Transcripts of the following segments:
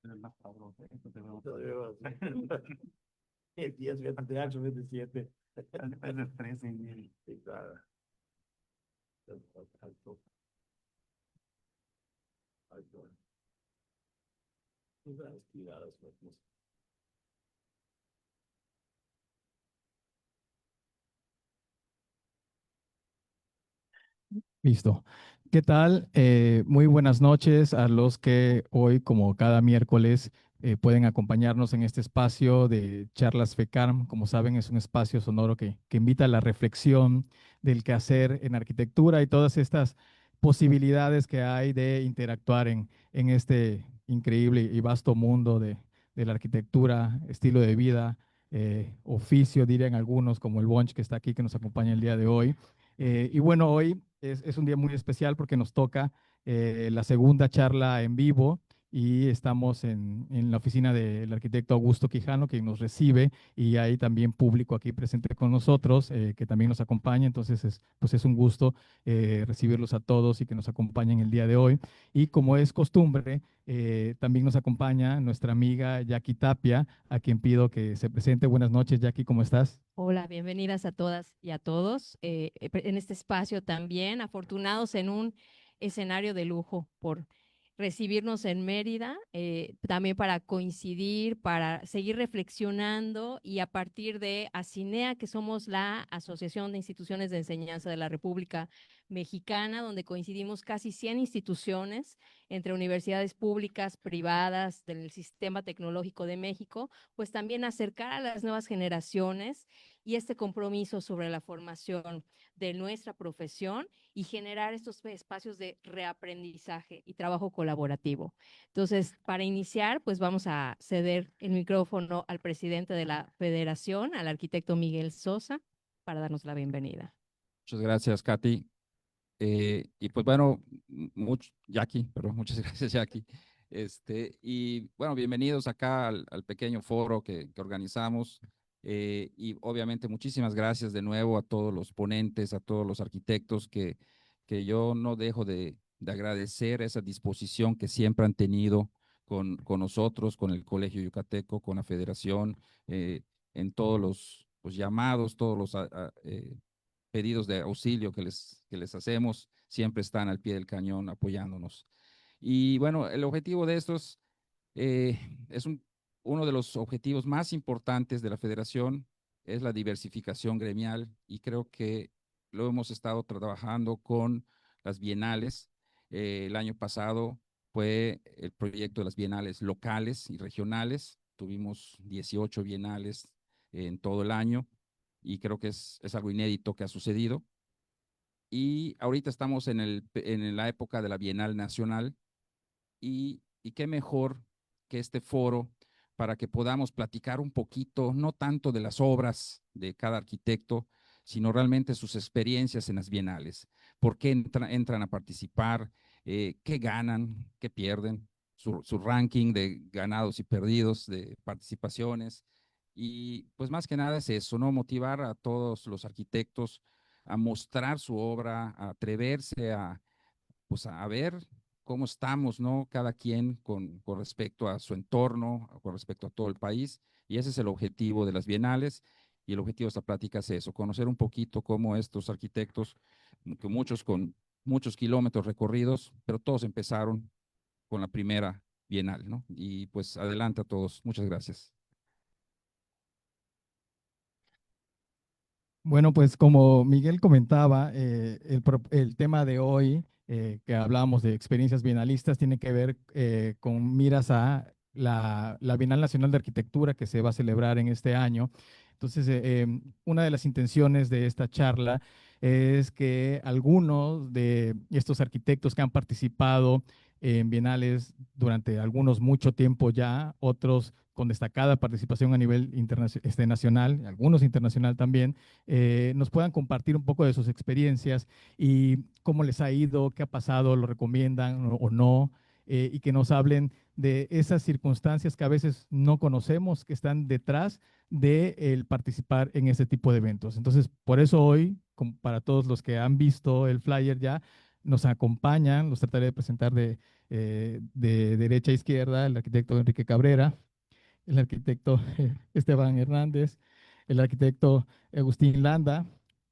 Es más sabroso, eso te veo. Yo digo, el 10, 28, 27. Es de 13 y Sí, claro. Alto, alto. Tiradas, pues. Listo. ¿Qué tal? Muy buenas noches a los que hoy, como cada miércoles, pueden acompañarnos en este espacio de charlas FECARM. Como saben, es un espacio sonoro que invita a la reflexión del quehacer en arquitectura y todas estas posibilidades que hay de interactuar en este increíble y vasto mundo de la arquitectura, estilo de vida, oficio, dirían algunos, como el Bunch que está aquí, que nos acompaña el día de hoy. Y bueno, hoy es un día muy especial porque nos toca la segunda charla en vivo y estamos en la oficina del arquitecto Augusto Quijano, que nos recibe, y hay también público aquí presente con nosotros que también nos acompaña. Entonces, pues es un gusto recibirlos a todos y que nos acompañen el día de hoy. Y como es costumbre, también nos acompaña nuestra amiga Jackie Tapia, a quien pido que se presente. Buenas noches, Jackie, ¿cómo estás? Hola, bienvenidas a todas y a todos en este espacio también, afortunados en un escenario de lujo por recibirnos en Mérida, también para coincidir, para seguir reflexionando y a partir de ASINEA, que somos la Asociación de Instituciones de Enseñanza de la República Mexicana, donde coincidimos casi 100 instituciones entre universidades públicas, privadas, del sistema tecnológico de México, pues también acercar a las nuevas generaciones y este compromiso sobre la formación de nuestra profesión y generar estos espacios de reaprendizaje y trabajo colaborativo. Entonces, para iniciar, pues vamos a ceder el micrófono al presidente de la federación, al arquitecto Miguel Sosa, para darnos la bienvenida. Muchas gracias, Katy. Y pues bueno, Jackie, perdón, muchas gracias, Jackie. Y bueno, bienvenidos acá al pequeño foro que organizamos. Y obviamente muchísimas gracias de nuevo a todos los ponentes, a todos los arquitectos que yo no dejo de agradecer esa disposición que siempre han tenido con nosotros, con el Colegio Yucateco, con la Federación, en todos los pues, llamados, todos los pedidos de auxilio que les hacemos, siempre están al pie del cañón apoyándonos. Y bueno, el objetivo de estos es uno de los objetivos más importantes de la federación, es la diversificación gremial y creo que lo hemos estado trabajando con las bienales. El año pasado fue el proyecto de las bienales locales y regionales. Tuvimos 18 bienales en todo el año y creo que es algo inédito que ha sucedido. Y ahorita estamos en la época de la Bienal Nacional y qué mejor que este foro para que podamos platicar un poquito, no tanto de las obras de cada arquitecto, sino realmente sus experiencias en las bienales, por qué entran a participar, qué ganan, qué pierden, su ranking de ganados y perdidos, de participaciones. Y pues más que nada es eso, ¿no? Motivar a todos los arquitectos a mostrar su obra, a atreverse pues a ver cómo estamos, ¿no? Cada quien con respecto a su entorno, con respecto a todo el país. Y ese es el objetivo de las bienales. Y el objetivo de esta plática es eso, conocer un poquito cómo estos arquitectos, que muchos con muchos kilómetros recorridos, pero todos empezaron con la primera bienal, ¿no? Y pues adelante a todos. Muchas gracias. Bueno, pues como Miguel comentaba, el tema de hoy, que hablamos de experiencias bienalistas, tiene que ver con miras a la Bienal Nacional de Arquitectura que se va a celebrar en este año. Entonces, una de las intenciones de esta charla es que algunos de estos arquitectos que han participado en bienales durante mucho tiempo ya, otros con destacada participación a nivel nacional, algunos internacional también, nos puedan compartir un poco de sus experiencias y cómo les ha ido, qué ha pasado, lo recomiendan o no, y que nos hablen de esas circunstancias que a veces no conocemos, que están detrás de el participar en este tipo de eventos. Entonces, por eso hoy, para todos los que han visto el flyer ya, nos acompañan, los trataré de presentar de derecha a izquierda, el arquitecto Enrique Cabrera, el arquitecto Esteban Hernández, el arquitecto Agustín Landa,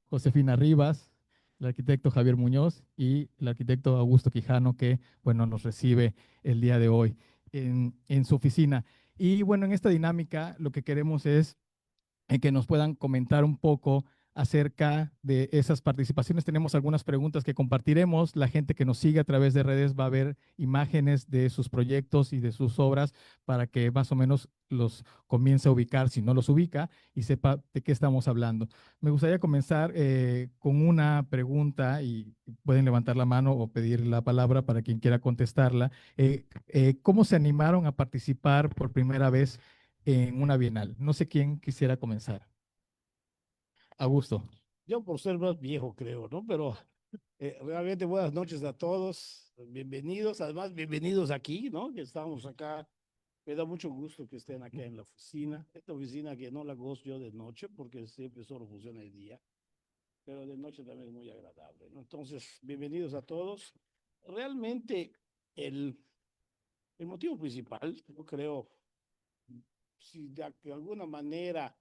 Josefina Rivas, el arquitecto Javier Muñoz y el arquitecto Augusto Quijano, que, bueno, nos recibe el día de hoy en su oficina. Y bueno, en esta dinámica lo que queremos es que nos puedan comentar un poco acerca de esas participaciones. Tenemos algunas preguntas que compartiremos. La gente que nos sigue a través de redes va a ver imágenes de sus proyectos y de sus obras para que más o menos los comience a ubicar, si no los ubica, y sepa de qué estamos hablando. Me gustaría comenzar con una pregunta y pueden levantar la mano o pedir la palabra para quien quiera contestarla. ¿Cómo se animaron a participar por primera vez en una bienal? No sé quién quisiera comenzar. Augusto. Yo por ser más viejo creo, ¿no? Pero realmente buenas noches a todos, bienvenidos, además bienvenidos aquí, ¿no? Que estamos acá. Me da mucho gusto que estén acá en la oficina. Esta oficina que no la gozo yo de noche porque siempre solo funciona el día, pero de noche también es muy agradable, ¿no? Entonces, bienvenidos a todos. Realmente el motivo principal, yo creo, si de alguna manera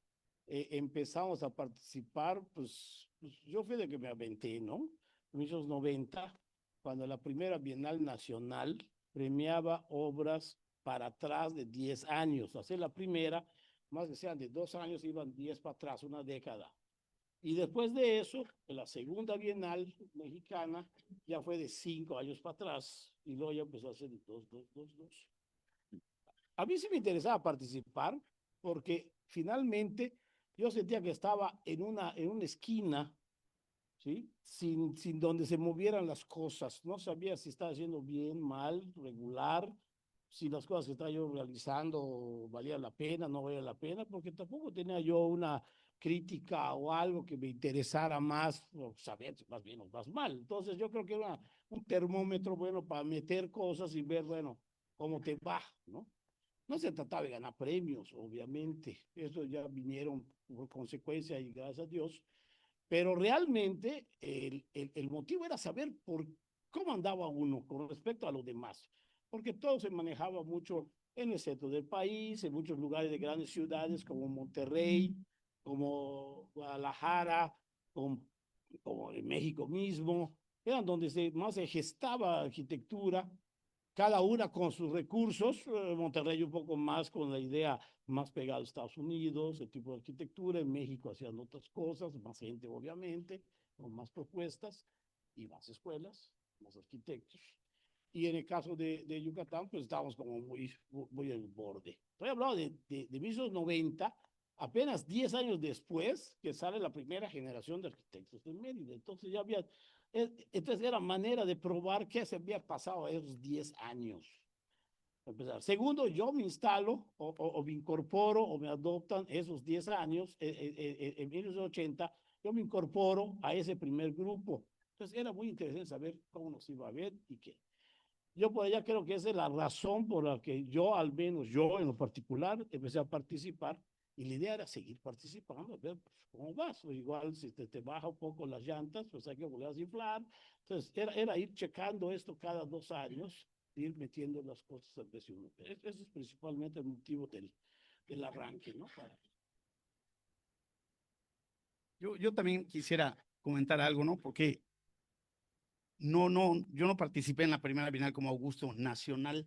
empezamos a participar, pues yo fui de que me aventé, ¿no? En los 90, cuando la primera Bienal Nacional premiaba obras para atrás de 10 años. Hacer la primera, más que sean de 2 años, iban 10 para atrás, una década. Y después de eso, la segunda Bienal mexicana ya fue de 5 años para atrás, y luego ya empezó a ser de 2, 2, 2, 2. A mí sí me interesaba participar porque finalmente yo sentía que estaba en una esquina, ¿sí? Sin donde se movieran las cosas. No sabía si estaba haciendo bien, mal, regular, si las cosas que estaba yo realizando valían la pena, no valían la pena, porque tampoco tenía yo una crítica o algo que me interesara más, o saber si vas bien o vas mal. Entonces yo creo que era un termómetro bueno para meter cosas y ver, bueno, cómo te va, ¿no? No se trataba de ganar premios, obviamente, eso ya vinieron por consecuencia y gracias a Dios, pero realmente el motivo era saber cómo andaba uno con respecto a los demás, porque todo se manejaba mucho en el centro del país, en muchos lugares de grandes ciudades como Monterrey, como Guadalajara, como en México mismo, eran donde más se gestaba arquitectura, cada una con sus recursos, Monterrey un poco más con la idea más pegada a Estados Unidos, el tipo de arquitectura, en México hacían otras cosas, más gente obviamente, con más propuestas y más escuelas, más arquitectos. Y en el caso de Yucatán, pues estábamos como muy en el borde. Estoy hablando de 1990, apenas 10 años después que sale la primera generación de arquitectos de Mérida. Entonces ya había, entonces era manera de probar qué se había pasado a esos 10 años. Empezar. Segundo, yo me instalo o me incorporo o me adoptan esos 10 años, en 1980, yo me incorporo a ese primer grupo. Entonces era muy interesante saber cómo nos iba a ver y qué. Yo por allá creo que esa es la razón por la que yo, al menos yo en lo particular, empecé a participar y la idea era seguir participando, a ver pues, cómo vas. O igual si te baja un poco las llantas, pues hay que volver a inflar. Entonces era ir checando esto cada 2 años, ir metiendo las cosas al precio. Ese es principalmente el motivo del arranque, ¿no? Yo también quisiera comentar algo, ¿no? Porque yo no participé en la primera Bienal como Augusto Nacional,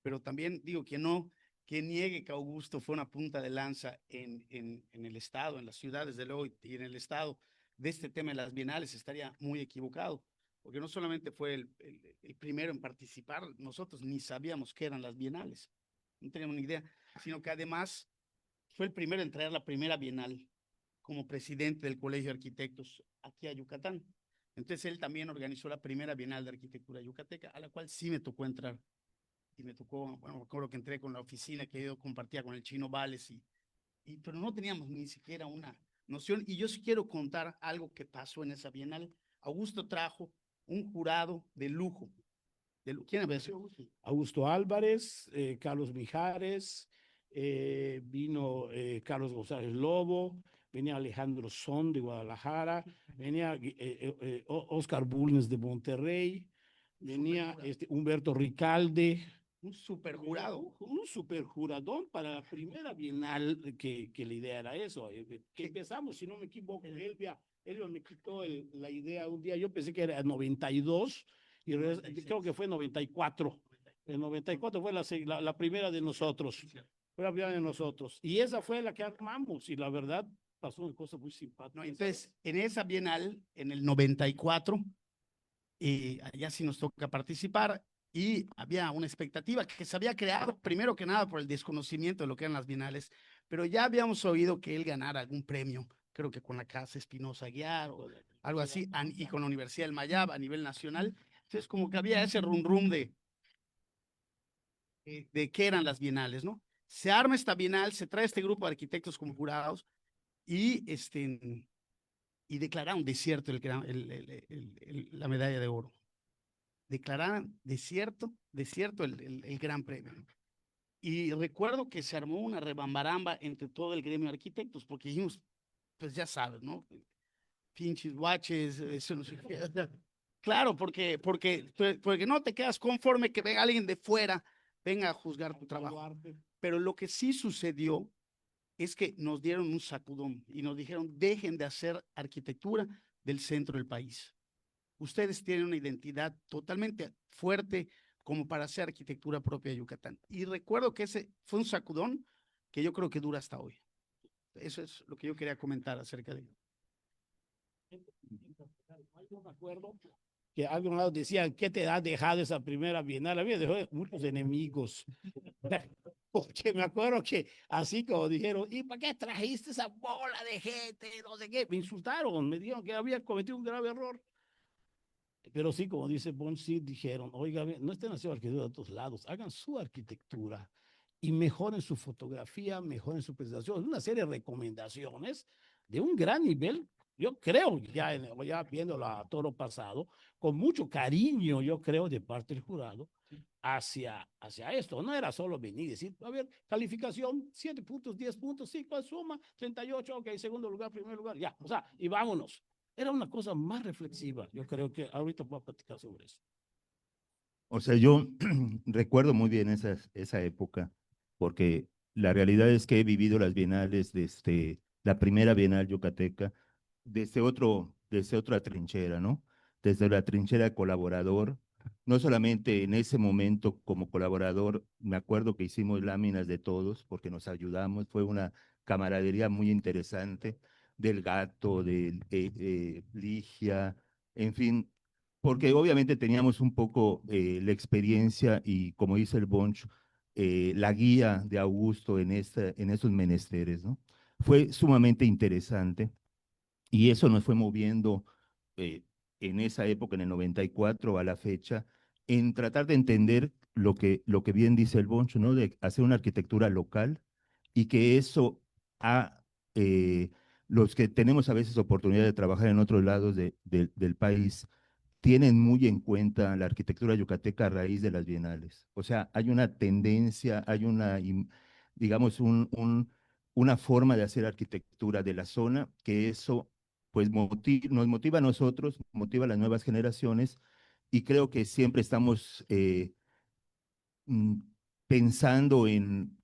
pero también digo que niegue que Augusto fue una punta de lanza en el Estado, en las ciudades de luego y en el Estado de este tema de las bienales, estaría muy equivocado, porque no solamente fue el primero en participar, nosotros ni sabíamos qué eran las bienales, no teníamos ni idea, sino que además fue el primero en traer la primera bienal como presidente del Colegio de Arquitectos aquí a Yucatán. Entonces él también organizó la primera Bienal de Arquitectura yucateca, a la cual sí me tocó entrar. Y me tocó, bueno, me acuerdo que entré con la oficina que yo compartía con el Chino Vales, pero no teníamos ni siquiera una noción. Y yo sí quiero contar algo que pasó en esa Bienal. Augusto trajo un jurado de lujo. ¿Quién había sido? Augusto Álvarez, Carlos Mijares, vino Carlos González Lobo, venía Alejandro Son de Guadalajara, venía Oscar Bulnes de Monterrey, venía Humberto Ricalde, Un super jurado. un super juradón para la primera Bienal, que la idea era eso, que empezamos, si no me equivoco, Elvia me quitó la idea un día, yo pensé que era 92, creo que fue 94. El 94 fue la primera de nosotros, fue la primera de nosotros, y esa fue la que armamos, y la verdad pasó una cosa muy simpática. No, entonces, en esa Bienal, en el 94, allá sí nos toca participar, y había una expectativa que se había creado, primero que nada, por el desconocimiento de lo que eran las bienales, pero ya habíamos oído que él ganara algún premio, creo que con la Casa Espinosa Aguiar o algo así, y con la Universidad del Mayab a nivel nacional. Entonces, como que había ese rum de qué eran las bienales, ¿no? Se arma esta bienal, se trae este grupo de arquitectos como jurados, y, y declararon desierto la medalla de oro. Declararon desierto el Gran Premio. Y recuerdo que se armó una rebambaramba entre todo el gremio de arquitectos, porque dijimos, pues ya sabes, ¿no? Pinches guaches, eso no sé qué. Claro, porque no te quedas conforme que venga alguien de fuera, venga a juzgar tu trabajo. Pero lo que sí sucedió es que nos dieron un sacudón y nos dijeron, dejen de hacer arquitectura del centro del país. Ustedes tienen una identidad totalmente fuerte como para hacer arquitectura propia de Yucatán. Y recuerdo que ese fue un sacudón que yo creo que dura hasta hoy. Eso es lo que yo quería comentar acerca de ello. Yo me acuerdo que algunos lados decían, ¿qué te ha dejado esa primera Bienal? A mí me dejó muchos enemigos. Porque me acuerdo que así como dijeron, ¿y para qué trajiste esa bola de gente? No sé qué, me insultaron, me dijeron que había cometido un grave error. Pero sí, como dice Bon, sí dijeron, oiga, no estén haciendo arquitectura de otros lados, hagan su arquitectura y mejoren su fotografía, mejoren su presentación. Una serie de recomendaciones de un gran nivel, yo creo, ya viéndolo a toro pasado, con mucho cariño, yo creo, de parte del jurado, hacia esto. No era solo venir y decir, a ver, calificación, 7 puntos, 10 puntos, sí, ¿cuál suma? 38, ok, segundo lugar, primer lugar, ya, o sea, y vámonos. Era una cosa más reflexiva. Yo creo que ahorita voy a platicar sobre eso. O sea, yo recuerdo muy bien esa época, porque la realidad es que he vivido las bienales desde la primera Bienal Yucateca, desde otra trinchera, ¿no? Desde la trinchera colaborador, no solamente en ese momento como colaborador, me acuerdo que hicimos láminas de todos porque nos ayudamos, fue una camaradería muy interesante del Gato, de Ligia, en fin, porque obviamente teníamos un poco la experiencia y, como dice el Bonch, la guía de Augusto en esos menesteres, ¿no? Fue sumamente interesante y eso nos fue moviendo eh, en esa época, en el 94 a la fecha, en tratar de entender lo que bien dice el Bonch, ¿no? De hacer una arquitectura local y que eso a los que tenemos a veces oportunidad de trabajar en otros lados del país, tienen muy en cuenta la arquitectura yucateca a raíz de las bienales. O sea, hay una tendencia, hay digamos, una forma de hacer arquitectura de la zona que eso pues nos motiva a nosotros, motiva a las nuevas generaciones y creo que siempre estamos mm, pensando en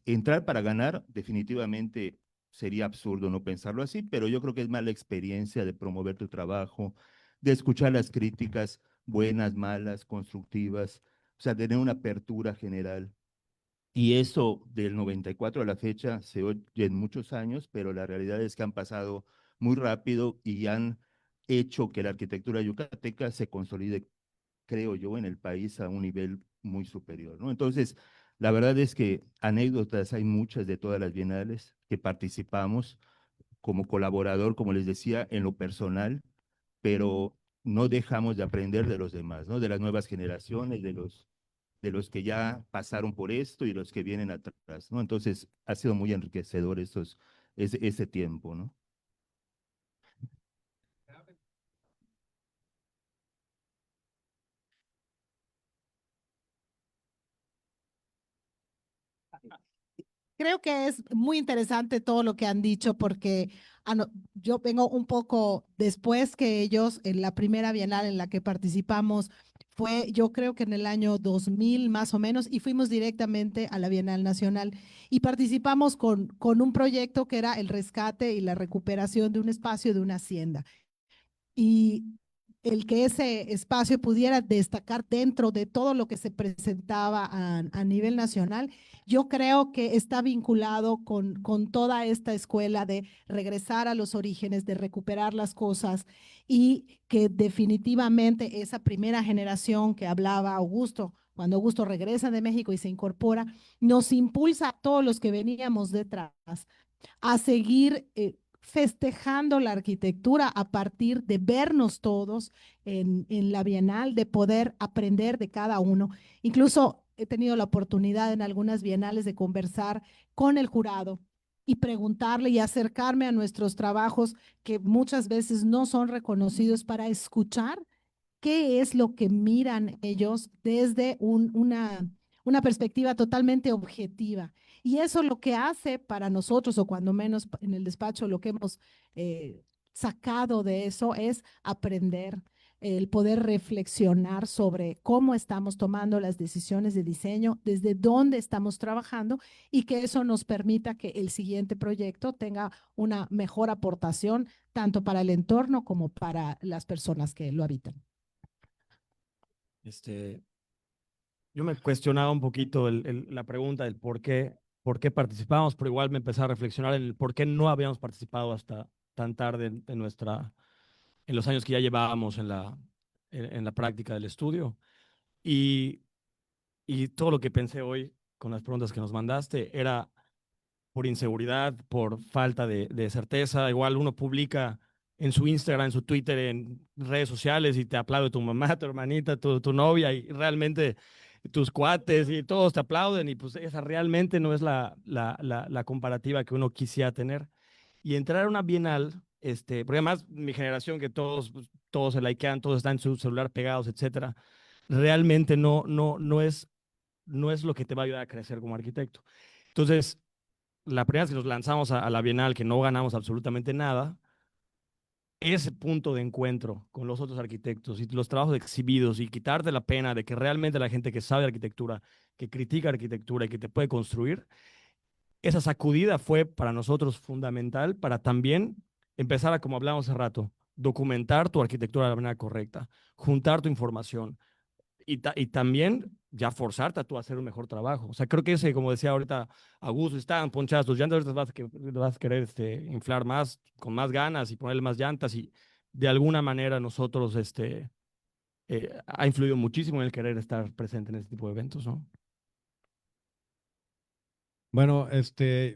entrar para ganar. Definitivamente sería absurdo no pensarlo así, pero yo creo que es más la experiencia de promover tu trabajo, de escuchar las críticas buenas, malas, constructivas, o sea, tener una apertura general. Y eso del 94 a la fecha se oye en muchos años, pero la realidad es que han pasado muy rápido y han hecho que la arquitectura yucateca se consolide, creo yo, en el país a un nivel muy superior, ¿no? Entonces, la verdad es que anécdotas hay muchas de todas las bienales que participamos como colaborador, como les decía, en lo personal, pero no dejamos de aprender de los demás, ¿no? De las nuevas generaciones, de los que ya pasaron por esto y los que vienen atrás, ¿no? Entonces, ha sido muy enriquecedor ese tiempo, ¿no? creo que es muy interesante todo lo que han dicho porque yo vengo un poco después que ellos, en la primera Bienal en la que participamos, fue yo creo que en el año 2000 más o menos, y fuimos directamente a la Bienal Nacional y participamos con un proyecto que era el rescate y la recuperación de un espacio de una hacienda. Y el que ese espacio pudiera destacar dentro de todo lo que se presentaba a nivel nacional, yo creo que está vinculado con toda esta escuela de regresar a los orígenes, de recuperar las cosas y que definitivamente esa primera generación que hablaba Augusto, cuando Augusto regresa de México y se incorpora, nos impulsa a todos los que veníamos detrás a seguir festejando la arquitectura a partir de vernos todos en la Bienal, de poder aprender de cada uno. Incluso he tenido la oportunidad en algunas bienales de conversar con el jurado y preguntarle y acercarme a nuestros trabajos que muchas veces no son reconocidos para escuchar qué es lo que miran ellos desde una perspectiva totalmente objetiva. Y eso lo que hace para nosotros, o cuando menos en el despacho, lo que hemos sacado de eso es aprender, el poder reflexionar sobre cómo estamos tomando las decisiones de diseño, desde dónde estamos trabajando y que eso nos permita que el siguiente proyecto tenga una mejor aportación tanto para el entorno como para las personas que lo habitan. Yo me cuestionaba un poquito la pregunta del por qué participábamos, pero igual me empecé a reflexionar en el por qué no habíamos participado hasta tan tarde en los años que ya llevábamos en la práctica del estudio. Y, y todo lo que pensé hoy con las preguntas que nos mandaste era por inseguridad, por falta de certeza. Igual uno publica en su Instagram, en su Twitter, en redes sociales y te aplaude tu mamá, tu hermanita, tu novia y realmente tus cuates y todos te aplauden y pues esa realmente no es la comparativa que uno quisiera tener. Y entrar a una bienal, porque además mi generación que todos, pues, todos se likean, todos están en su celular pegados, etcétera, realmente no es lo que te va a ayudar a crecer como arquitecto. Entonces, la primera vez que nos lanzamos a la Bienal, que no ganamos absolutamente nada, ese punto de encuentro con los otros arquitectos y los trabajos exhibidos y quitarte la pena de que realmente la gente que sabe arquitectura, que critica arquitectura y que te puede construir, esa sacudida fue para nosotros fundamental para también empezar a, como hablamos hace rato, documentar tu arquitectura de la manera correcta, juntar tu información, y también ya forzarte a tú a hacer un mejor trabajo. O sea, creo que ese, como decía ahorita Augusto, están ponchadas tus llantas, ahorita vas a querer inflar más, con más ganas y ponerle más llantas y de alguna manera nosotros, ha influido muchísimo en el querer estar presente en este tipo de eventos, ¿no? Bueno,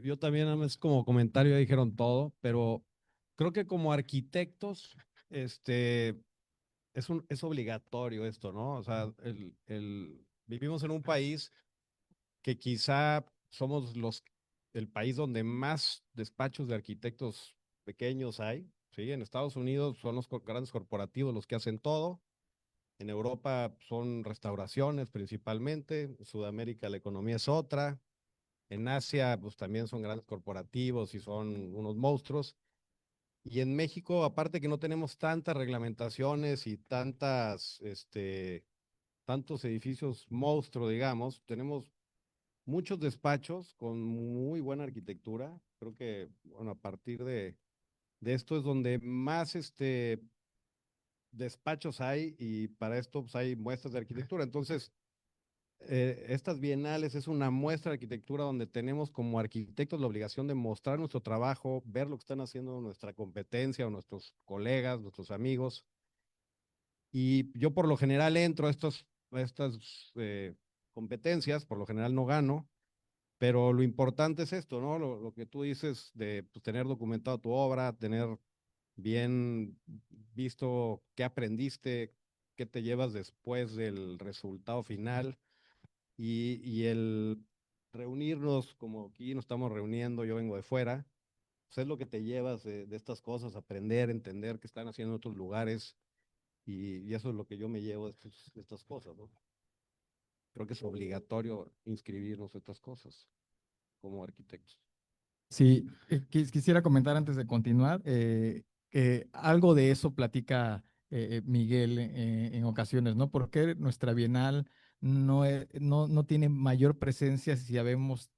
yo también, nada más como comentario, ya dijeron todo, pero creo que como arquitectos, es obligatorio esto, ¿no? O sea, vivimos en un país que quizá somos el país donde más despachos de arquitectos pequeños hay, ¿sí? En Estados Unidos son los grandes corporativos los que hacen todo. En Europa son restauraciones principalmente. En Sudamérica la economía es otra. En Asia, pues también son grandes corporativos y son unos monstruos. Y en México, aparte que no tenemos tantas reglamentaciones y tantos edificios monstruos, digamos, tenemos muchos despachos con muy buena arquitectura. Creo que, bueno, a partir de esto es donde más despachos hay y para esto pues, hay muestras de arquitectura. Entonces, estas bienales es una muestra de arquitectura donde tenemos como arquitectos la obligación de mostrar nuestro trabajo, ver lo que están haciendo nuestra competencia o nuestros colegas, nuestros amigos. Y yo por lo general entro a estas competencias, por lo general no gano, pero lo importante es esto, ¿no? Lo que tú dices de pues, tener documentado tu obra, tener bien visto qué aprendiste, qué te llevas después del resultado final y el reunirnos como aquí nos estamos reuniendo, yo vengo de fuera, pues es lo que te llevas de estas cosas, aprender, entender qué están haciendo en otros lugares y eso es lo que yo me llevo de estas cosas, ¿no? Creo que es obligatorio inscribirnos en estas cosas como arquitectos. Sí, quisiera comentar antes de continuar, que algo de eso platica Miguel en ocasiones, ¿no? ¿Por qué nuestra Bienal no tiene mayor presencia si ya vemos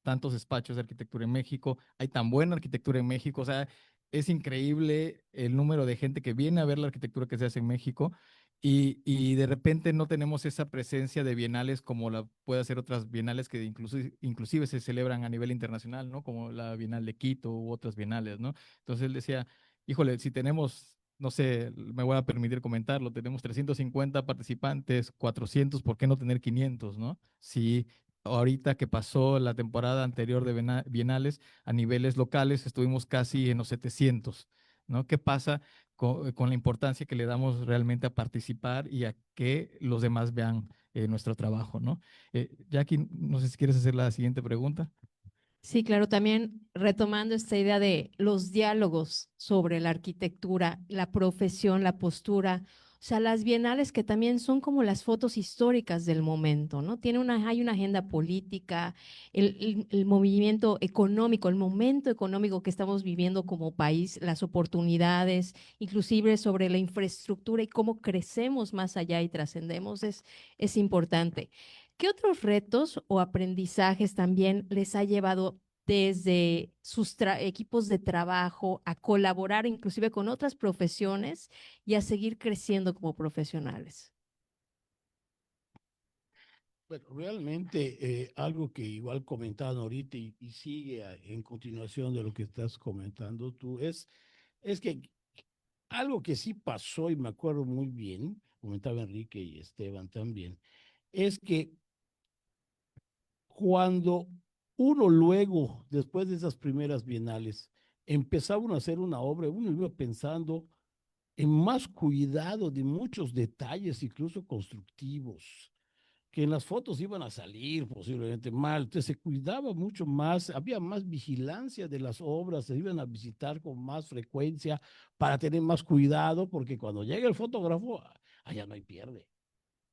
tantos despachos de arquitectura en México, hay tan buena arquitectura en México, o sea, es increíble el número de gente que viene a ver la arquitectura que se hace en México y de repente no tenemos esa presencia de bienales como la puede hacer otras bienales que inclusive se celebran a nivel internacional, ¿no? Como la Bienal de Quito u otras bienales, ¿no? Entonces él decía, híjole, si tenemos... No sé, me voy a permitir comentarlo. Tenemos 350 participantes, 400, ¿por qué no tener 500, no? Si ahorita que pasó la temporada anterior de bienales, a niveles locales estuvimos casi en los 700, ¿no? ¿Qué pasa con la importancia que le damos realmente a participar y a que los demás vean nuestro trabajo, ¿no? Jackie, no sé si quieres hacer la siguiente pregunta. Sí, claro, también retomando esta idea de los diálogos sobre la arquitectura, la profesión, la postura, o sea, las bienales que también son como las fotos históricas del momento, ¿no? Hay una agenda política, el movimiento económico, el momento económico que estamos viviendo como país, las oportunidades, inclusive sobre la infraestructura y cómo crecemos más allá y trascendemos, es importante. ¿Qué otros retos o aprendizajes también les ha llevado desde sus equipos de trabajo a colaborar inclusive con otras profesiones y a seguir creciendo como profesionales? Bueno, realmente algo que igual comentaban ahorita y sigue en continuación de lo que estás comentando tú, es que algo que sí pasó y me acuerdo muy bien, comentaba Enrique y Esteban también, es que cuando uno luego, después de esas primeras bienales, empezaba uno a hacer una obra, uno iba pensando en más cuidado de muchos detalles, incluso constructivos, que en las fotos iban a salir posiblemente mal. Entonces se cuidaba mucho más, había más vigilancia de las obras, se iban a visitar con más frecuencia para tener más cuidado, porque cuando llega el fotógrafo, allá no hay pierde.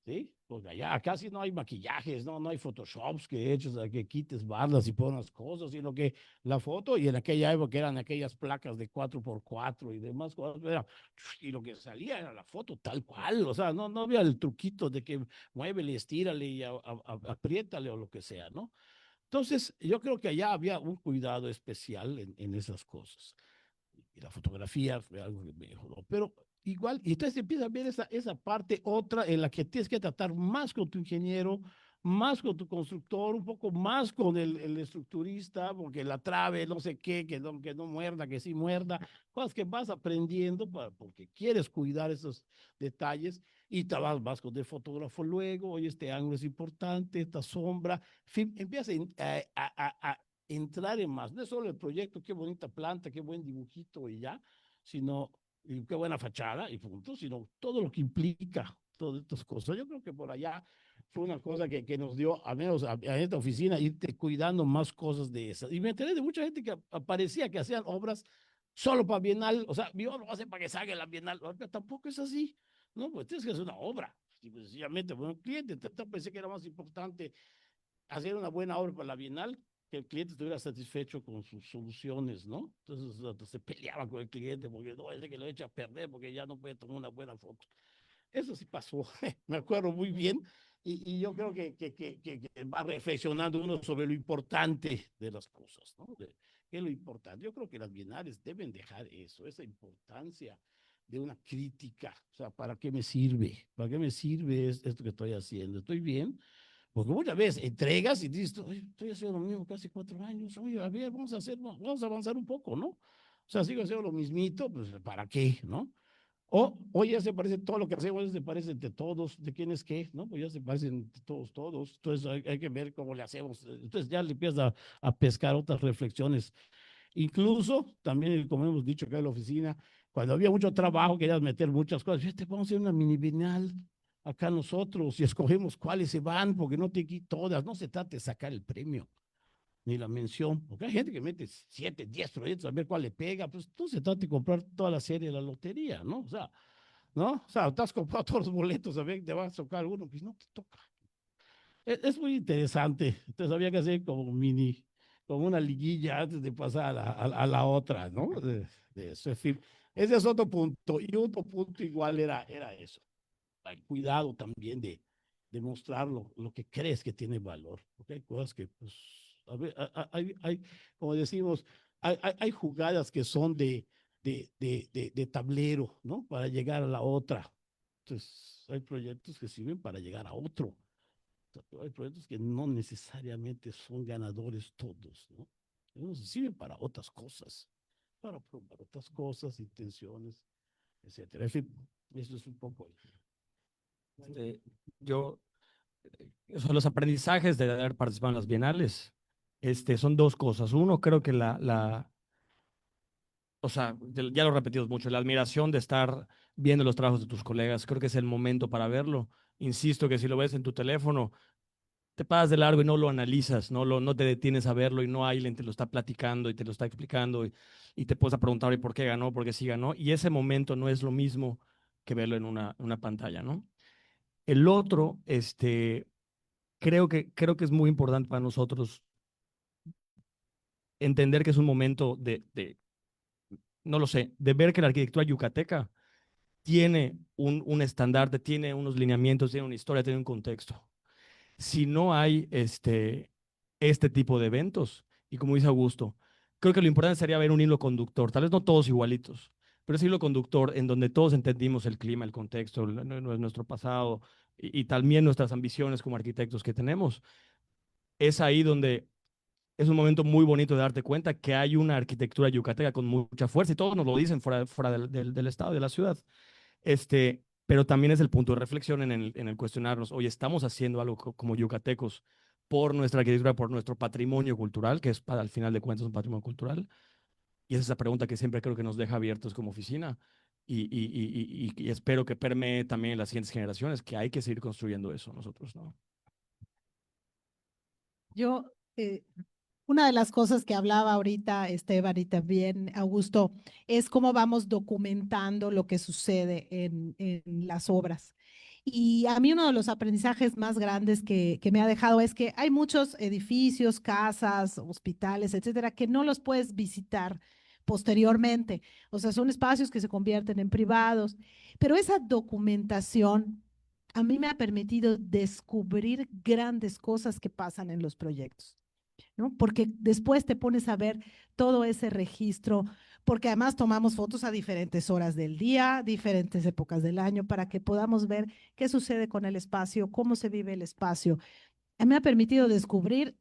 ¿Sí? Porque allá casi no hay maquillajes, no hay photoshops que hechos a que quites bardas y pones cosas, sino que la foto, y en aquella época eran aquellas placas de 4x4 y demás cosas, y lo que salía era la foto tal cual, o sea, no había el truquito de que muévele, estírale y apriétale o lo que sea, ¿no? Entonces, yo creo que allá había un cuidado especial en esas cosas. Y la fotografía fue algo que mejoró, pero igual, y entonces empieza a ver esa parte otra en la que tienes que tratar más con tu ingeniero, más con tu constructor, un poco más con el estructurista, porque la trave, no sé qué, que no muerda, que sí muerda, cosas que vas aprendiendo porque quieres cuidar esos detalles y te vas con el fotógrafo luego, oye, este ángulo es importante, esta sombra, en fin, empiezas a entrar en más, no es solo el proyecto, qué bonita planta, qué buen dibujito y ya, sino y qué buena fachada y punto, sino todo lo que implica todas estas cosas. Yo creo que por allá fue una cosa que nos dio, al menos a esta oficina, irte cuidando más cosas de esas. Y me enteré de mucha gente que parecía que hacían obras solo para Bienal, o sea, yo lo hace para que salga la Bienal, pero tampoco es así, ¿no? Pues tienes que hacer una obra, y pues, sencillamente, bueno, un cliente, pensé que era más importante hacer una buena obra para la Bienal, que el cliente estuviera satisfecho con sus soluciones, ¿no? Entonces se peleaban con el cliente porque no, es que lo echa a perder porque ya no puede tomar una buena foto. Eso sí pasó, me acuerdo muy bien, y yo creo que va reflexionando uno sobre lo importante de las cosas, ¿no? ¿Qué es lo importante? Yo creo que las bienales deben dejar eso, esa importancia de una crítica, o sea, ¿para qué me sirve? ¿Para qué me sirve esto que estoy haciendo? ¿Estoy bien? Porque muchas veces entregas y dices, estoy haciendo lo mismo casi 4 años, oye, a ver, vamos a avanzar un poco, ¿no? O sea, sigo haciendo lo mismito, pues, ¿para qué, no? O, oye, ya se parece todo lo que hacemos, ya se parece entre todos, ¿de quién es qué? ¿No? Pues ya se parecen entre todos. Entonces hay que ver cómo le hacemos. Entonces ya le empiezas a pescar otras reflexiones. Incluso, también, como hemos dicho acá en la oficina, cuando había mucho trabajo, querías meter muchas cosas. Fíjate, vamos a hacer una mini bienal acá nosotros y escogemos cuáles se van, porque no te quito todas. No se trata de sacar el premio ni la mención, porque hay gente que mete 7, 10 proyectos a ver cuál le pega, pues tú se trata de comprar toda la serie de la lotería, ¿no? O sea, ¿no? O sea, te has comprado todos los boletos, a ver, te va a tocar uno, pues no te toca. Es muy interesante, entonces había que hacer como mini como una liguilla antes de pasar a la otra, ¿no? De eso, en fin, ese es otro punto. Y otro punto igual era eso, el cuidado también de mostrar lo que crees que tiene valor, porque hay cosas que, pues, como decimos, hay jugadas que son de tablero, ¿no? Para llegar a la otra. Entonces, hay proyectos que sirven para llegar a otro. Pero hay proyectos que no necesariamente son ganadores todos, ¿no? Algunos sirven para otras cosas, para probar otras cosas, intenciones, etcétera. En fin, eso es un poco. Este, yo, los aprendizajes de haber participado en las bienales, son dos cosas. Uno, creo que o sea, ya lo repetimos mucho, la admiración de estar viendo los trabajos de tus colegas, creo que es el momento para verlo. Insisto que si lo ves en tu teléfono, te pasas de largo y no lo analizas, no te detienes a verlo y no alguien te lo está platicando y te lo está explicando y te puedes a preguntar, ¿y por qué ganó? ¿Por qué sí ganó? Y ese momento no es lo mismo que verlo en una pantalla, ¿no? El otro, creo que es muy importante para nosotros entender que es un momento no lo sé, de ver que la arquitectura yucateca tiene un estandarte, tiene unos lineamientos, tiene una historia, tiene un contexto. Si no hay este tipo de eventos, y como dice Augusto, creo que lo importante sería ver un hilo conductor, tal vez no todos igualitos, pero ese hilo conductor en donde todos entendimos el clima, el contexto, nuestro pasado y también nuestras ambiciones como arquitectos que tenemos. Es ahí donde es un momento muy bonito de darte cuenta que hay una arquitectura yucateca con mucha fuerza y todos nos lo dicen fuera del estado, de la ciudad. Pero también es el punto de reflexión en el cuestionarnos, oye, estamos haciendo algo como yucatecos por nuestra arquitectura, por nuestro patrimonio cultural, que es para al final de cuentas un patrimonio cultural. Y esa es esa pregunta que siempre creo que nos deja abiertos como oficina. Y espero que permee también en las siguientes generaciones, que hay que seguir construyendo eso nosotros, ¿no? Yo, una de las cosas que hablaba ahorita Esteban y también Augusto es cómo vamos documentando lo que sucede en las obras. Y a mí uno de los aprendizajes más grandes que me ha dejado es que hay muchos edificios, casas, hospitales, etcétera, que no los puedes visitar posteriormente. O sea, son espacios que se convierten en privados, pero esa documentación a mí me ha permitido descubrir grandes cosas que pasan en los proyectos, ¿no? Porque después te pones a ver todo ese registro, porque además tomamos fotos a diferentes horas del día, diferentes épocas del año, para que podamos ver qué sucede con el espacio, cómo se vive el espacio. A mí me ha permitido descubrir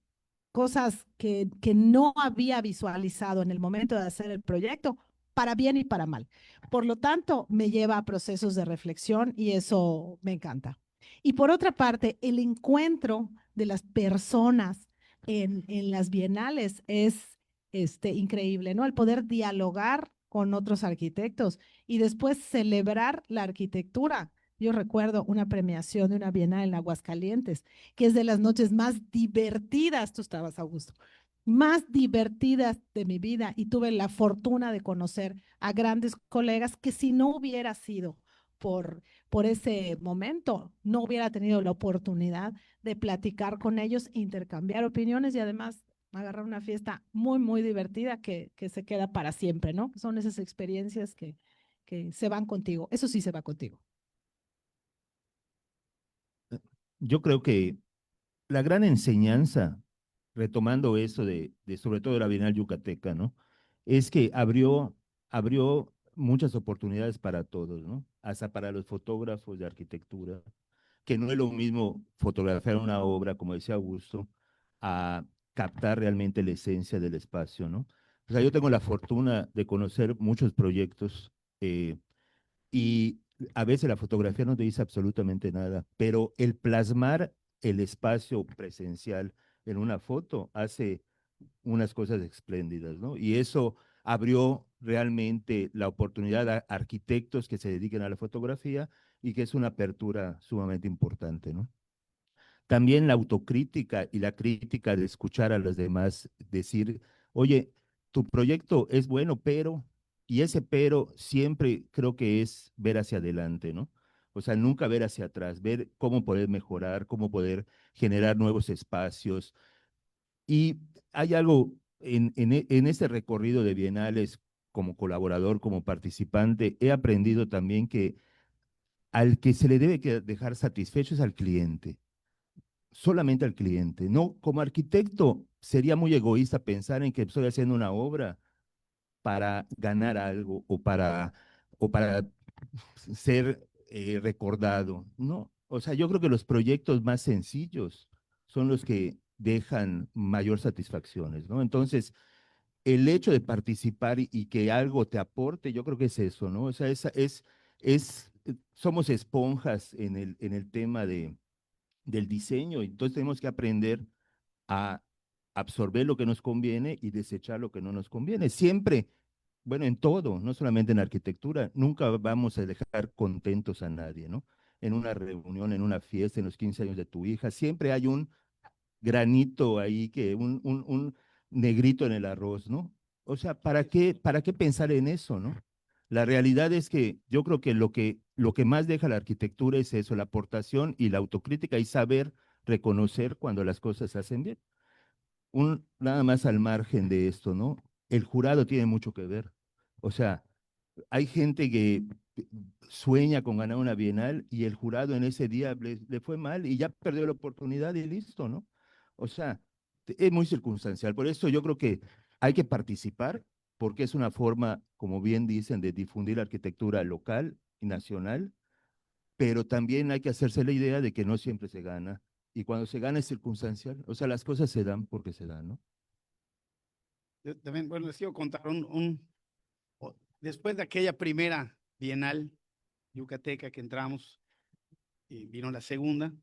cosas que no había visualizado en el momento de hacer el proyecto, para bien y para mal. Por lo tanto, me lleva a procesos de reflexión y eso me encanta. Y por otra parte, el encuentro de las personas en las bienales es increíble, ¿no? El poder dialogar con otros arquitectos y después celebrar la arquitectura. Yo recuerdo una premiación de una bienal en Aguascalientes, que es de las noches más divertidas, tú estabas, Augusto, más divertidas de mi vida y tuve la fortuna de conocer a grandes colegas que si no hubiera sido por ese momento, no hubiera tenido la oportunidad de platicar con ellos, intercambiar opiniones y además agarrar una fiesta muy, muy divertida que se queda para siempre, ¿no? Son esas experiencias que se van contigo. Eso sí se va contigo. Yo creo que la gran enseñanza, retomando eso de sobre todo la Bienal Yucateca, ¿no? Es que abrió muchas oportunidades para todos, ¿no? Hasta para los fotógrafos de arquitectura, que no es lo mismo fotografiar una obra, como decía Augusto, a captar realmente la esencia del espacio, ¿no? O sea, yo tengo la fortuna de conocer muchos proyectos y a veces la fotografía no te dice absolutamente nada, pero el plasmar el espacio presencial en una foto hace unas cosas espléndidas, ¿no? Y eso abrió realmente la oportunidad a arquitectos que se dediquen a la fotografía y que es una apertura sumamente importante, ¿no? También la autocrítica y la crítica de escuchar a los demás decir, oye, tu proyecto es bueno, pero, y ese pero siempre creo que es ver hacia adelante, ¿no? O sea, nunca ver hacia atrás, ver cómo poder mejorar, cómo poder generar nuevos espacios, Y hay algo en este recorrido de bienales como colaborador, como participante, he aprendido también que al que se le debe dejar satisfecho es al cliente, solamente al cliente. No, como arquitecto sería muy egoísta pensar en que estoy haciendo una obra para ganar algo o para ser recordado, ¿no? O sea, yo creo que los proyectos más sencillos son los que dejan mayor satisfacciones, ¿no? Entonces, el hecho de participar y que algo te aporte, yo creo que es eso, ¿no? O sea, somos esponjas en el tema del diseño, entonces tenemos que aprender a absorber lo que nos conviene y desechar lo que no nos conviene. Siempre, bueno, en todo, no solamente en arquitectura, nunca vamos a dejar contentos a nadie, ¿no? En una reunión, en una fiesta, en los 15 años de tu hija, siempre hay un granito ahí, un negrito en el arroz, ¿no? O sea, para qué pensar en eso, ¿no? La realidad es que yo creo que lo que más deja la arquitectura es eso, la aportación y la autocrítica y saber reconocer cuando las cosas se hacen bien. Nada más al margen de esto, ¿no? El jurado tiene mucho que ver. O sea, hay gente que sueña con ganar una bienal y el jurado en ese día le fue mal y ya perdió la oportunidad y listo, ¿no? O sea, es muy circunstancial. Por eso yo creo que hay que participar porque es una forma, como bien dicen, de difundir la arquitectura local y nacional, pero también hay que hacerse la idea de que no siempre se gana. Y cuando se gana es circunstancial. O sea, las cosas se dan porque se dan, ¿no? Yo también, bueno, les quiero contar después de aquella primera bienal yucateca que entramos, y vino la segunda,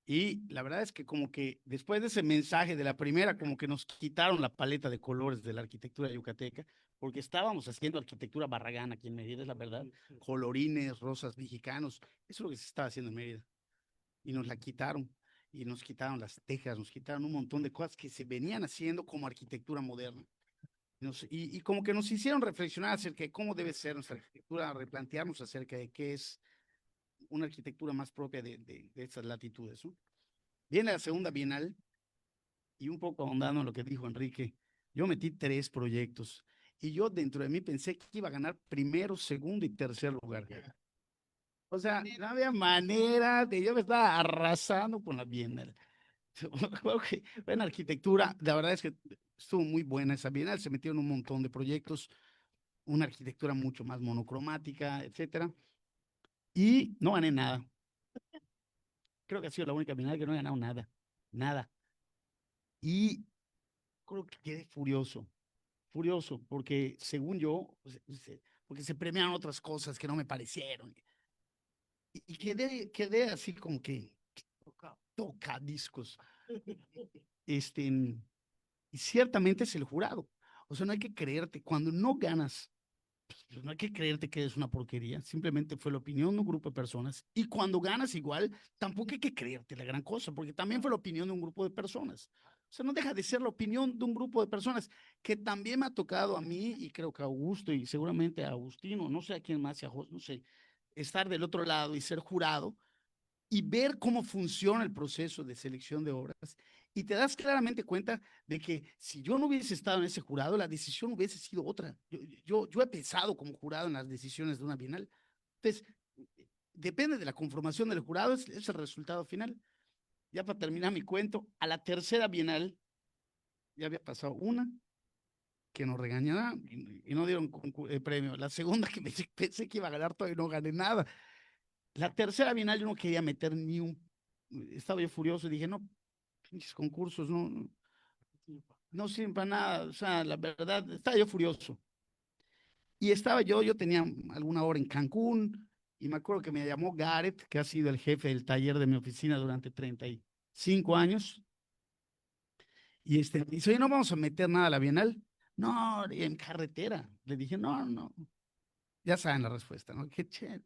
y la verdad es que como que después de ese mensaje de la primera, como que nos quitaron la paleta de colores de la arquitectura yucateca, porque estábamos haciendo arquitectura barragana aquí en Mérida, es la verdad, colorines, rosas mexicanos, eso es lo que se estaba haciendo en Mérida, y nos la quitaron, y nos quitaron las tejas, nos quitaron un montón de cosas que se venían haciendo como arquitectura moderna. Y como que nos hicieron reflexionar acerca de cómo debe ser nuestra arquitectura, replantearnos acerca de qué es una arquitectura más propia de estas latitudes, ¿no? Viene la segunda bienal y un poco ahondando en lo que dijo Enrique, yo metí 3 proyectos y yo dentro de mí pensé que iba a ganar primero, segundo y tercer lugar. O sea, no había manera de, yo me estaba arrasando con la bienal. Bueno, arquitectura, la verdad es que estuvo muy buena esa bienal, se metieron un montón de proyectos, una arquitectura mucho más monocromática, etcétera, y no gané nada. Creo que ha sido la única bienal que no he ganado nada, nada. Y creo que quedé furioso, porque según yo, porque se premiaron otras cosas que no me parecieron. Y quedé así como que toca discos. Y ciertamente es el jurado. O sea, no hay que creerte. Cuando no ganas, pues no hay que creerte que es una porquería. Simplemente fue la opinión de un grupo de personas. Y cuando ganas igual, tampoco hay que creerte la gran cosa, porque también fue la opinión de un grupo de personas. O sea, no deja de ser la opinión de un grupo de personas que también me ha tocado a mí y creo que a Augusto y seguramente a Agustino, no sé a quién más, no sé, estar del otro lado y ser jurado y ver cómo funciona el proceso de selección de obras. Y te das claramente cuenta de que si yo no hubiese estado en ese jurado, la decisión hubiese sido otra. Yo he pensado como jurado en las decisiones de una bienal. Entonces, depende de la conformación del jurado, es el resultado final. Ya para terminar mi cuento, a la tercera bienal ya había pasado una que nos regañaron y no dieron premio. La segunda que pensé que iba a ganar todavía no gané nada. La tercera bienal yo no quería meter ni un, estaba yo furioso y dije, no, pinches concursos no sirven para nada, o sea, la verdad, estaba yo furioso. Y estaba yo tenía alguna hora en Cancún y me acuerdo que me llamó Gareth, que ha sido el jefe del taller de mi oficina durante 35 años, y me dice, oye, no vamos a meter nada a la bienal. No, en carretera. Le dije, no, ya saben la respuesta, ¿no? Qué chévere.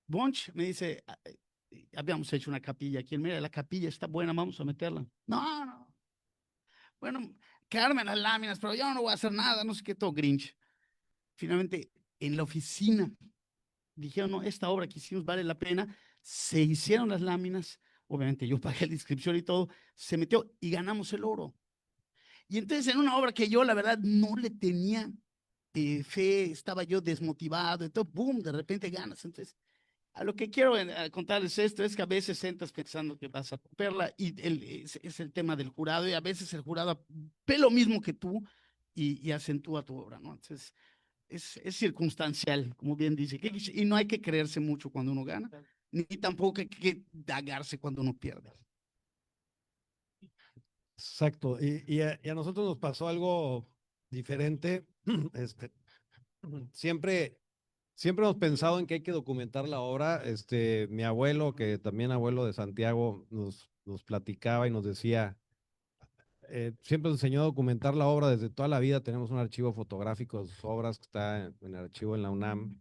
Bunch me dice, habíamos hecho una capilla aquí en Mérida, la capilla está buena, vamos a meterla. No. Bueno, quedarme en las láminas, pero yo no voy a hacer nada, no sé qué, todo Grinch. Finalmente, en la oficina, dijeron, no, esta obra que hicimos vale la pena, se hicieron las láminas, obviamente yo pagué la inscripción y todo, se metió y ganamos el oro. Y entonces en una obra que yo la verdad no le tenía fe, estaba yo desmotivado, entonces, boom, de repente ganas. Entonces, a lo que quiero contarles esto es que a veces entras pensando que vas a romperla y es el tema del jurado y a veces el jurado ve lo mismo que tú y acentúa tu obra, ¿no? Entonces, es circunstancial, como bien dice, y no hay que creerse mucho cuando uno gana, ni tampoco hay que dagarse cuando uno pierde. Exacto. Y a nosotros nos pasó algo diferente. Este, siempre, siempre hemos pensado en que hay que documentar la obra. Mi abuelo, que también abuelo de Santiago, nos platicaba y nos decía, siempre nos enseñó a documentar la obra desde toda la vida. Tenemos un archivo fotográfico de sus obras que está en el archivo en la UNAM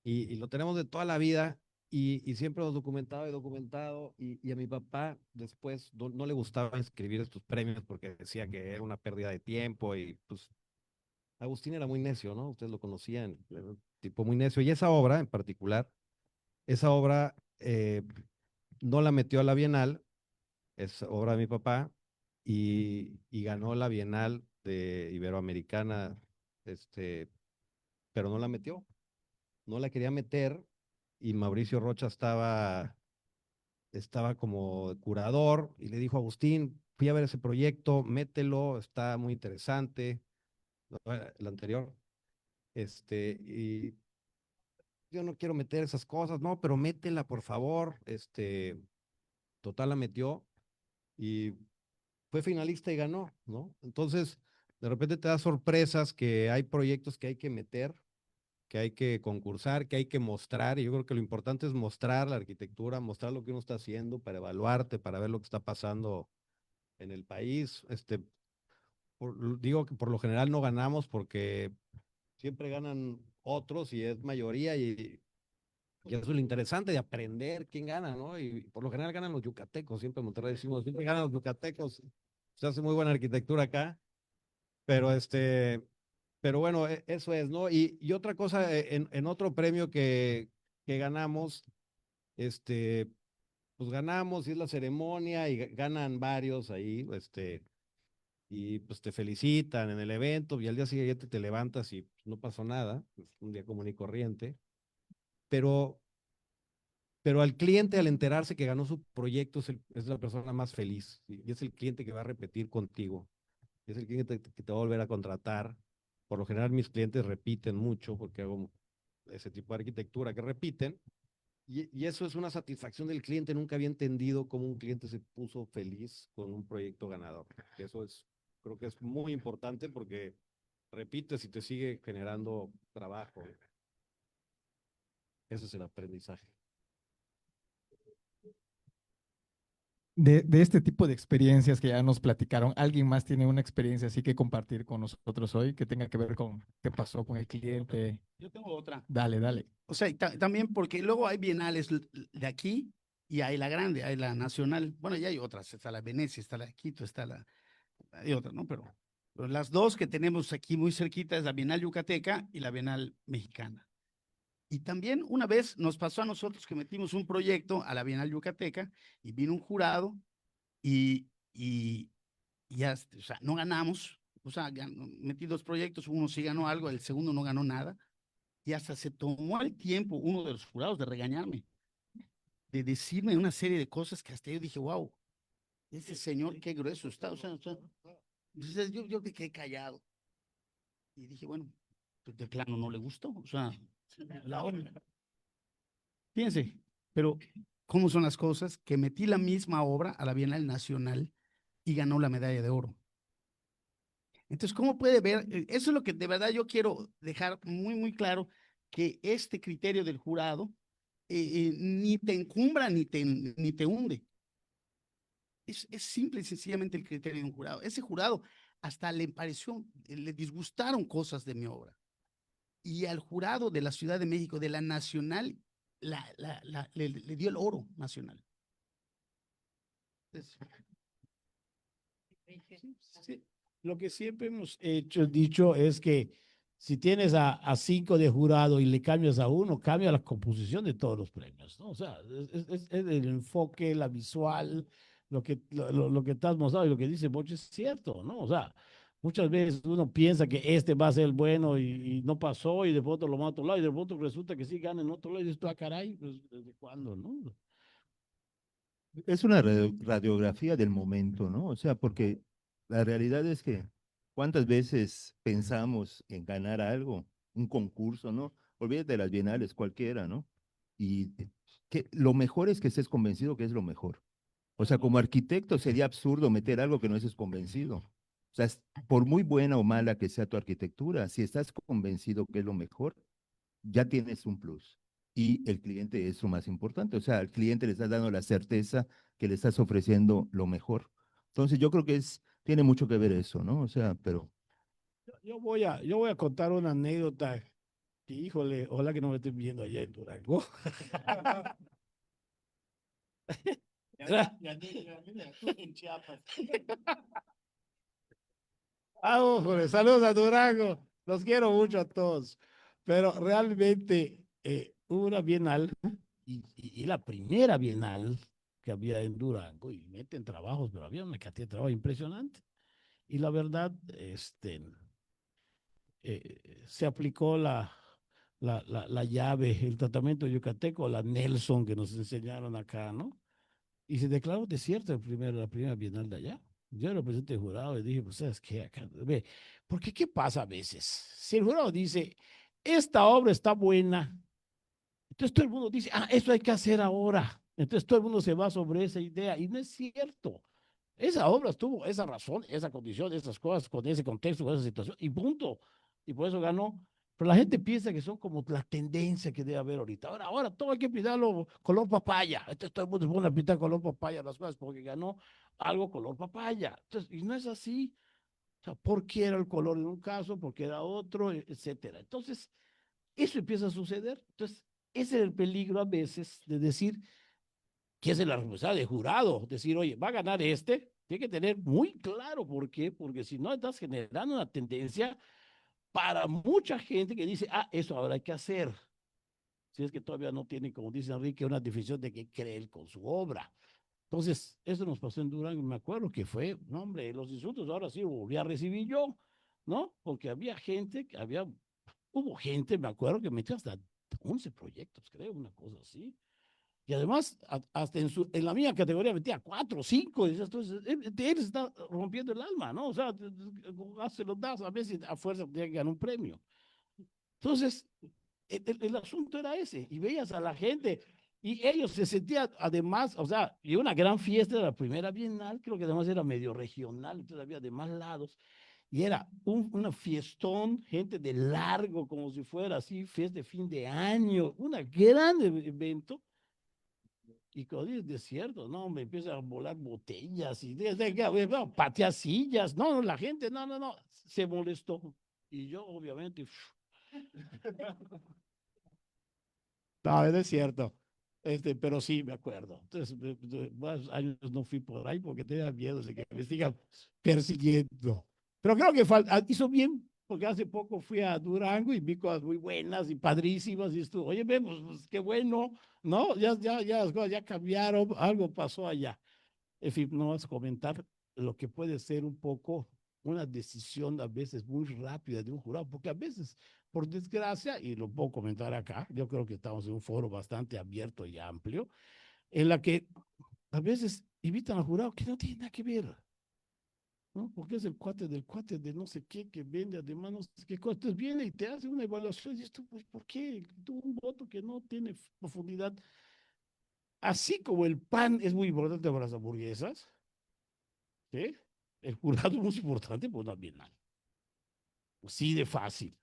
y lo tenemos de toda la vida y siempre hemos documentado y documentado y a mi papá después no le gustaba escribir estos premios porque decía que era una pérdida de tiempo y pues Agustín era muy necio, ¿no? Ustedes lo conocían, era un tipo muy necio y esa obra en particular, esa obra no la metió a la Bienal, es obra de mi papá y ganó la Bienal de Iberoamericana, pero no la metió, no la quería meter y Mauricio Rocha estaba como curador y le dijo a Agustín, fui a ver ese proyecto, mételo, está muy interesante, ¿no? El anterior, y yo no quiero meter esas cosas, no, pero métela, por favor, total la metió y fue finalista y ganó, ¿no? Entonces, de repente te da sorpresas que hay proyectos que hay que meter, que hay que concursar, que hay que mostrar, y yo creo que lo importante es mostrar la arquitectura, mostrar lo que uno está haciendo para evaluarte, para ver lo que está pasando en el país. Digo que por lo general no ganamos porque siempre ganan otros y es mayoría y eso es lo interesante de aprender quién gana, ¿no? Y por lo general ganan los yucatecos, siempre en Monterrey decimos, siempre ganan los yucatecos, se hace muy buena arquitectura acá, pero pero bueno, eso es, ¿no? Y otra cosa, en otro premio que ganamos, pues ganamos y es la ceremonia y ganan varios ahí, y pues te felicitan en el evento y al día siguiente te levantas y pues, no pasó nada, es un día común y corriente, pero, pero al cliente al enterarse que ganó su proyecto es la persona más feliz y es el cliente que va a repetir contigo, es el cliente que te va a volver a contratar. Por lo general mis clientes repiten mucho porque hago ese tipo de arquitectura que repiten. Y eso es una satisfacción del cliente. Nunca había entendido cómo un cliente se puso feliz con un proyecto ganador. Eso creo que es muy importante porque repites y te sigue generando trabajo. Ese es el aprendizaje. De este tipo de experiencias que ya nos platicaron, ¿alguien más tiene una experiencia así que compartir con nosotros hoy que tenga que ver con qué pasó con el cliente? Yo tengo otra. Dale, dale. O sea, y también porque luego hay bienales de aquí y hay la grande, hay la nacional. Bueno, ya hay otras, está la Venecia, está la de Quito, hay otra, ¿no? Pero las dos que tenemos aquí muy cerquita es la Bienal Yucateca y la Bienal Mexicana. Y también una vez nos pasó a nosotros que metimos un proyecto a la Bienal Yucateca y vino un jurado y, y, y ya, o sea, no ganamos. O sea, metí dos proyectos, uno sí ganó algo, el segundo no ganó nada. Y hasta se tomó el tiempo uno de los jurados de regañarme, de decirme una serie de cosas que hasta yo dije, wow, ese señor qué grueso está. Entonces yo me quedé callado y dije, bueno, pues de plano no le gustó. O sea, la obra. Fíjense, pero ¿cómo son las cosas? Que metí la misma obra a la Bienal Nacional y ganó la medalla de oro. Entonces, ¿cómo puede ver? Eso es lo que de verdad yo quiero dejar muy, muy claro, que este criterio del jurado ni te encumbra ni te hunde. Es simple y sencillamente el criterio de un jurado. Ese jurado hasta le pareció, le disgustaron cosas de mi obra. Y al jurado de la Ciudad de México, de la Nacional, le dio el oro nacional. Entonces, Sí, lo que siempre hemos dicho es que si tienes a 5 de jurado y le cambias a uno, cambia la composición de todos los premios, ¿no? O sea, es el enfoque, la visual, lo que te has mostrado y lo que dice Boch es cierto, ¿no? O sea, muchas veces uno piensa que este va a ser el bueno y no pasó y de pronto lo mata a otro lado y de pronto resulta que sí gana en otro lado y dices, ah, caray, pues, ¿desde cuándo, no? Es una radiografía del momento, ¿no? O sea, porque la realidad es que cuántas veces pensamos en ganar algo, un concurso, ¿no? Olvídate de las bienales, cualquiera, ¿no? Y que lo mejor es que estés convencido que es lo mejor. O sea, como arquitecto sería absurdo meter algo que no estés convencido. O sea, por muy buena o mala que sea tu arquitectura, si estás convencido que es lo mejor, ya tienes un plus. Y el cliente es lo más importante. O sea, al cliente le estás dando la certeza que le estás ofreciendo lo mejor. Entonces, yo creo que tiene mucho que ver eso, ¿no? O sea, pero Yo voy a contar una anécdota que, híjole, ojalá que no me estén viendo allá en Durango. En Chiapas. Ah, ojole, saludos a Durango. Los quiero mucho a todos. Pero realmente hubo una bienal y la primera bienal que había en Durango y meten trabajos, pero había una cantidad de trabajo impresionante. Y la verdad, se aplicó la llave, el tratamiento yucateco, la Nelson que nos enseñaron acá, ¿no? Y se declaró desierto la primera bienal de allá. Yo era presidente del jurado y dije, pues, ¿sabes qué? Acá, ve, porque ¿qué pasa a veces? Si el jurado dice, esta obra está buena, entonces todo el mundo dice, ah, eso hay que hacer ahora. Entonces todo el mundo se va sobre esa idea y no es cierto. Esa obra tuvo esa razón, esa condición, esas cosas, con ese contexto, con esa situación, y punto. Y por eso ganó. Pero la gente piensa que son como la tendencia que debe haber ahorita. Ahora todo hay que pintarlo color papaya. Entonces todo el mundo se pone a pintar color papaya las cosas porque ganó algo color papaya. Entonces, y no es así. O sea, ¿por qué era el color en un caso? ¿Por qué era otro? Etcétera. Entonces, eso empieza a suceder. Entonces, ese es el peligro a veces de decir, que es la responsabilidad del jurado, decir, oye, va a ganar este, tiene que tener muy claro por qué, porque si no estás generando una tendencia para mucha gente que dice, ah, eso ahora hay que hacer. Si es que todavía no tiene, como dice Enrique, una definición de qué cree él con su obra. Entonces, eso nos pasó en Durango, me acuerdo que fue, no, hombre, los insultos ahora sí volví a recibir yo, ¿no? Porque había gente, hubo gente, me acuerdo, que metió hasta 11 proyectos, creo, una cosa así. Y además, hasta en la misma categoría metía 4, 5. Y entonces, él está rompiendo el alma, ¿no? O sea, se lo das a veces a fuerza tiene que ganar un premio. Entonces, el asunto era ese. Y veías a la gente y ellos se sentían, además, o sea, y una gran fiesta de la primera bienal, creo que además era medio regional, entonces había de más lados. Y era una fiestón, gente de largo, como si fuera así, fiesta de fin de año, un gran evento. Y cuando dices desierto, no, me empiezan a volar botellas y patear sillas. No, no, la gente, no, se molestó. Y yo, obviamente, no, es cierto. Pero sí, me acuerdo. Entonces, más años no fui por ahí porque tenía miedo de que me sigan persiguiendo. Pero creo que hizo bien, porque hace poco fui a Durango y vi cosas muy buenas y padrísimas. Y estuvo, oye, vemos, pues, qué bueno, ¿no? Ya las cosas ya cambiaron, algo pasó allá. En fin, no vas a comentar lo que puede ser un poco una decisión a veces muy rápida de un jurado, porque a veces, por desgracia, y lo puedo comentar acá, yo creo que estamos en un foro bastante abierto y amplio, en la que a veces invitan al jurado que no tiene nada que ver, ¿no? Porque es el cuate de no sé qué, que vende además no sé qué cosa. Entonces viene y te hace una evaluación y dices tú, pues, ¿por qué? Tuvo un voto que no tiene profundidad. Así como el pan es muy importante para las hamburguesas, ¿sí? El jurado es muy importante por una bienal. Sí de fácil.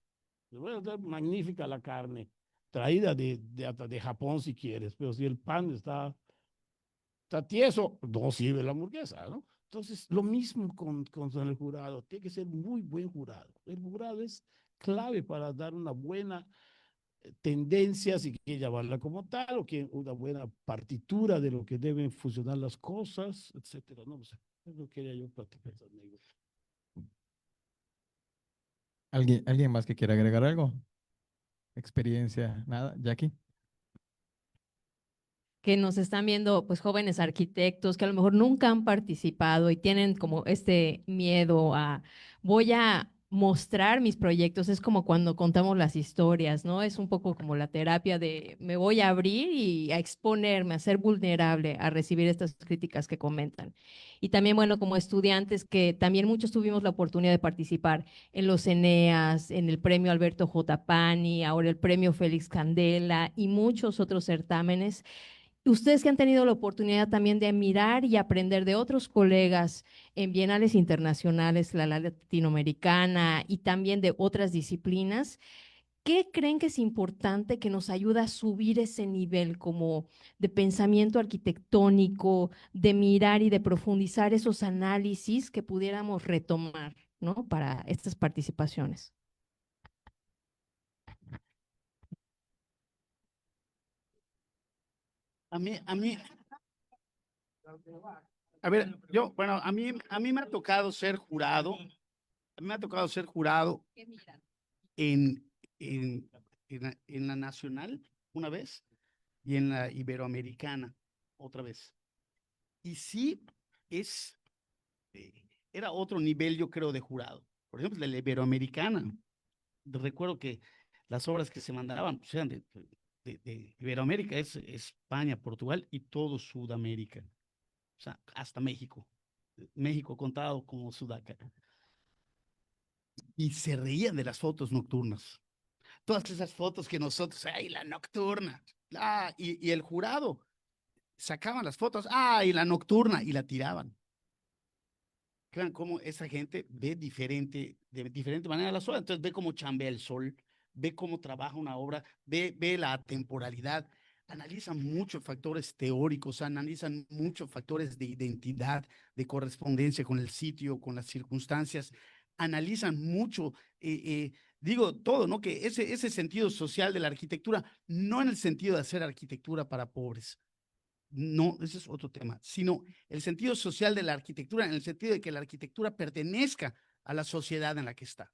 Magnífica la carne, traída hasta de Japón si quieres, pero si el pan está tieso, no sirve la hamburguesa, ¿no? Entonces, lo mismo con el jurado, tiene que ser muy buen jurado. El jurado es clave para dar una buena tendencia, si quiere llamarla como tal, o que una buena partitura de lo que deben funcionar las cosas, etcétera. No sé, eso quería yo platicar esa anécdota. ¿Alguien más que quiera agregar algo? ¿Experiencia? ¿Nada? ¿Jackie? Que nos están viendo pues jóvenes arquitectos que a lo mejor nunca han participado y tienen como este miedo a voy a mostrar mis proyectos, es como cuando contamos las historias, ¿no? Es un poco como la terapia de me voy a abrir y a exponerme, a ser vulnerable, a recibir estas críticas que comentan. Y también, bueno, como estudiantes que también muchos tuvimos la oportunidad de participar en los Eneas, en el premio Alberto J. Pani, ahora el premio Félix Candela y muchos otros certámenes. Ustedes que han tenido la oportunidad también de mirar y aprender de otros colegas en bienales internacionales, la latinoamericana y también de otras disciplinas, ¿qué creen que es importante que nos ayuda a subir ese nivel como de pensamiento arquitectónico, de mirar y de profundizar esos análisis que pudiéramos retomar, ¿no? Para estas participaciones. A mí, a ver, bueno, a mí me ha tocado ser jurado, a mí me ha tocado ser jurado en, en la nacional una vez y en la iberoamericana otra vez. Y sí, es, era otro nivel, yo creo, de jurado. Por ejemplo, de la iberoamericana. Recuerdo que las obras que se mandaban pues, eran de Iberoamérica, es España, Portugal y todo Sudamérica. O sea, hasta México. México contado como Sudaca. Y se reían de las fotos nocturnas. Todas esas fotos que nosotros, ¡ay, la nocturna! Y el jurado sacaban las fotos, ¡ay, la nocturna! Y la tiraban. Vean cómo esa gente ve diferente, de diferente manera las obras. Entonces ve cómo chambea el sol, ve cómo trabaja una obra, ve la temporalidad, analizan muchos factores teóricos, analizan muchos factores de identidad, de correspondencia con el sitio, con las circunstancias, analizan mucho, digo todo, ¿no? Que ese sentido social de la arquitectura, no en el sentido de hacer arquitectura para pobres, no, ese es otro tema, sino el sentido social de la arquitectura, en el sentido de que la arquitectura pertenezca a la sociedad en la que está.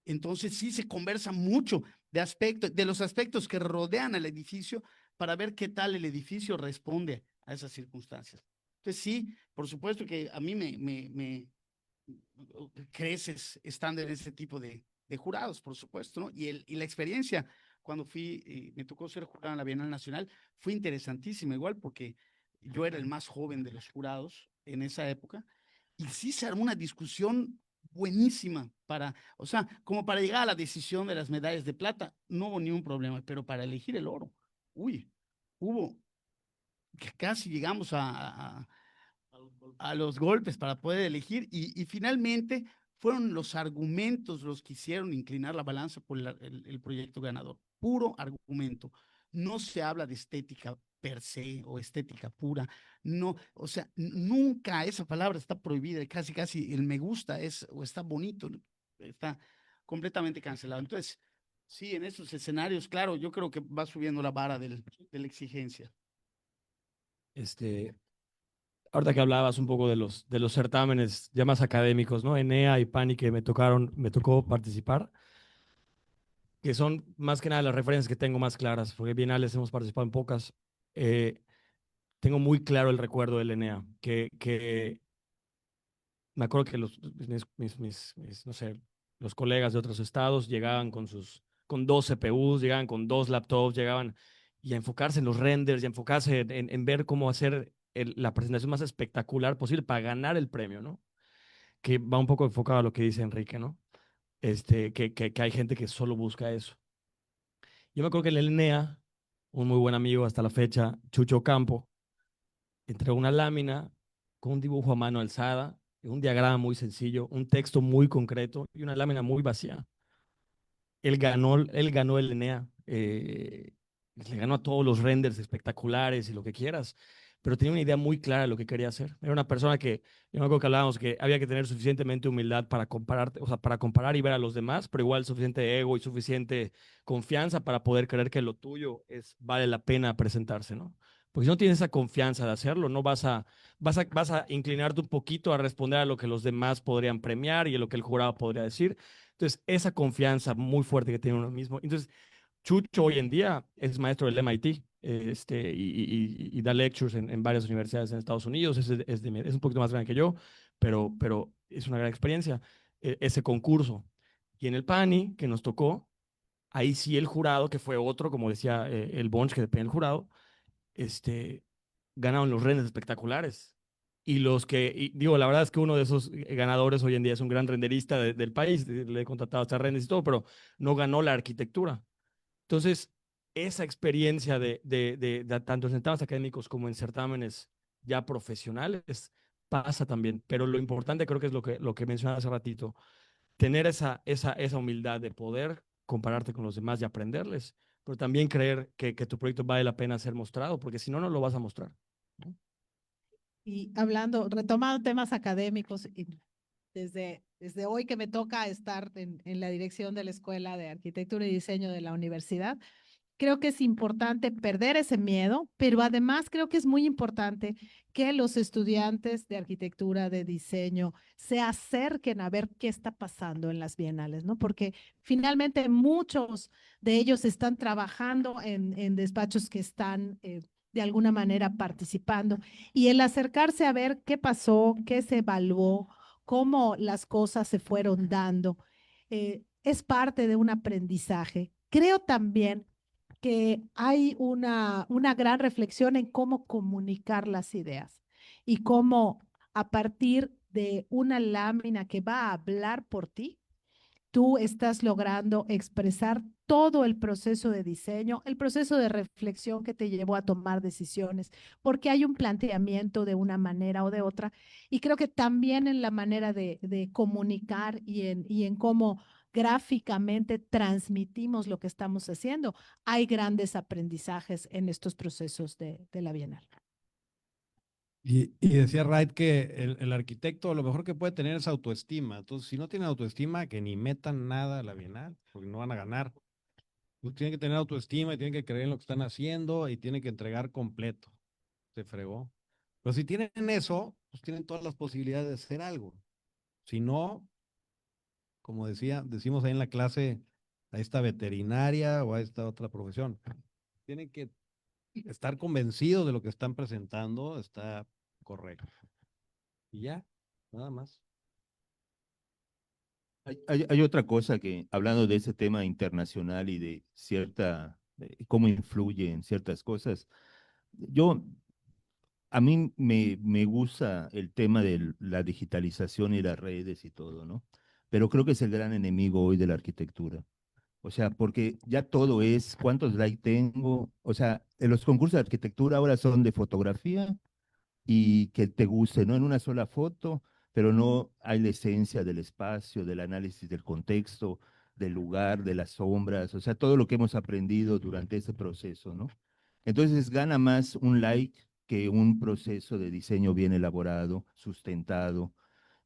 Entonces sí se conversa mucho de los aspectos que rodean al edificio para ver qué tal el edificio responde a esas circunstancias. Entonces sí, por supuesto que a mí me creces estando en ese tipo de jurados, por supuesto, ¿no? Y la experiencia cuando me tocó ser jurado en la Bienal Nacional, fue interesantísima igual porque yo era el más joven de los jurados en esa época y sí se armó una discusión buenísima o sea, como para llegar a la decisión de las medallas de plata, no hubo ni un problema, pero para elegir el oro, uy, hubo, casi llegamos a los golpes para poder elegir y finalmente fueron los argumentos los que hicieron inclinar la balanza por el proyecto ganador. Puro argumento. No se habla de estética per se o estética pura. No, o sea, nunca esa palabra está prohibida. Casi el me gusta o está bonito, está completamente cancelado. Entonces, sí, en esos escenarios, claro, yo creo que va subiendo la vara de la exigencia. Ahorita que hablabas un poco de los certámenes ya más académicos, ¿no? Enea y Pani que me tocó participar, que son más que nada las referencias que tengo más claras, porque bienales hemos participado en pocas. Tengo muy claro el recuerdo del Enea, que me acuerdo que no sé, los colegas de otros estados llegaban con 2 CPUs, llegaban con 2 laptops, llegaban y a enfocarse en los renders y a enfocarse en ver cómo hacer la presentación más espectacular posible para ganar el premio, ¿no? Que va un poco enfocado a lo que dice Enrique, ¿no? Que hay gente que solo busca eso. Yo me acuerdo que en el ENEA, un muy buen amigo hasta la fecha, Chucho Campo, entregó una lámina con un dibujo a mano alzada, un diagrama muy sencillo, un texto muy concreto y una lámina muy vacía. Él ganó el ENEA, le ganó a todos los renders espectaculares y lo que quieras, pero tenía una idea muy clara de lo que quería hacer. Era una persona que, yo me acuerdo que hablábamos que había que tener suficientemente humildad para comparar, o sea, para comparar y ver a los demás, pero igual suficiente ego y suficiente confianza para poder creer que lo tuyo vale la pena presentarse, ¿no? Porque si no tienes esa confianza de hacerlo, no vas a inclinarte un poquito a responder a lo que los demás podrían premiar y a lo que el jurado podría decir. Entonces, esa confianza muy fuerte que tiene uno mismo. Entonces, Chucho hoy en día es maestro del MIT, y da lectures en varias universidades en Estados Unidos. Es un poquito más grande que yo, pero es una gran experiencia. Ese concurso. Y en el PANI que nos tocó, ahí sí el jurado, que fue otro, como decía el Bunch, que depende del jurado, ganaron los renders espectaculares. Digo, la verdad es que uno de esos ganadores hoy en día es un gran renderista del país, le he contratado hasta renders y todo, pero no ganó la arquitectura. Entonces, esa experiencia de tanto en certámenes académicos como en certámenes ya profesionales pasa también, pero lo importante creo que es lo que mencionaba hace ratito, tener esa humildad de poder compararte con los demás y aprenderles, pero también creer que tu proyecto vale la pena ser mostrado, porque si no, no lo vas a mostrar, ¿no? Y hablando, retomando temas académicos, y desde hoy que me toca estar en la dirección de la Escuela de Arquitectura y Diseño de la universidad, creo que es importante perder ese miedo, pero además creo que es muy importante que los estudiantes de arquitectura, de diseño, se acerquen a ver qué está pasando en las bienales, ¿no? Porque finalmente muchos de ellos están trabajando en despachos que están de alguna manera participando, y el acercarse a ver qué pasó, qué se evaluó, cómo las cosas se fueron dando, es parte de un aprendizaje. Creo también que hay una gran reflexión en cómo comunicar las ideas y cómo a partir de una lámina que va a hablar por ti, tú estás logrando expresar todo el proceso de diseño, el proceso de reflexión que te llevó a tomar decisiones, porque hay un planteamiento de una manera o de otra. Y creo que también en la manera de comunicar y en cómo gráficamente transmitimos lo que estamos haciendo, hay grandes aprendizajes en estos procesos de la Bienal. Y decía Wright que el arquitecto lo mejor que puede tener es autoestima. Entonces, si no tienen autoestima, que ni metan nada a la Bienal, porque no van a ganar. Pues tienen que tener autoestima y tienen que creer en lo que están haciendo y tienen que entregar completo. Se fregó. Pero si tienen eso, pues tienen todas las posibilidades de hacer algo. Si no, como decimos ahí en la clase, a esta veterinaria o a esta otra profesión, tienen que estar convencidos de lo que están presentando está correcto. Y ya, nada más. Hay otra cosa que, hablando de ese tema internacional y de cómo influye en ciertas cosas, yo, a mí me gusta el tema de la digitalización y las redes y todo, ¿no? Pero creo que es el gran enemigo hoy de la arquitectura. O sea, porque ya todo es cuántos likes tengo. O sea, en los concursos de arquitectura ahora son de fotografía y que te guste, ¿no? En una sola foto, pero no hay la esencia del espacio, del análisis del contexto, del lugar, de las sombras, o sea, todo lo que hemos aprendido durante ese proceso, ¿no? Entonces gana más un like que un proceso de diseño bien elaborado, sustentado.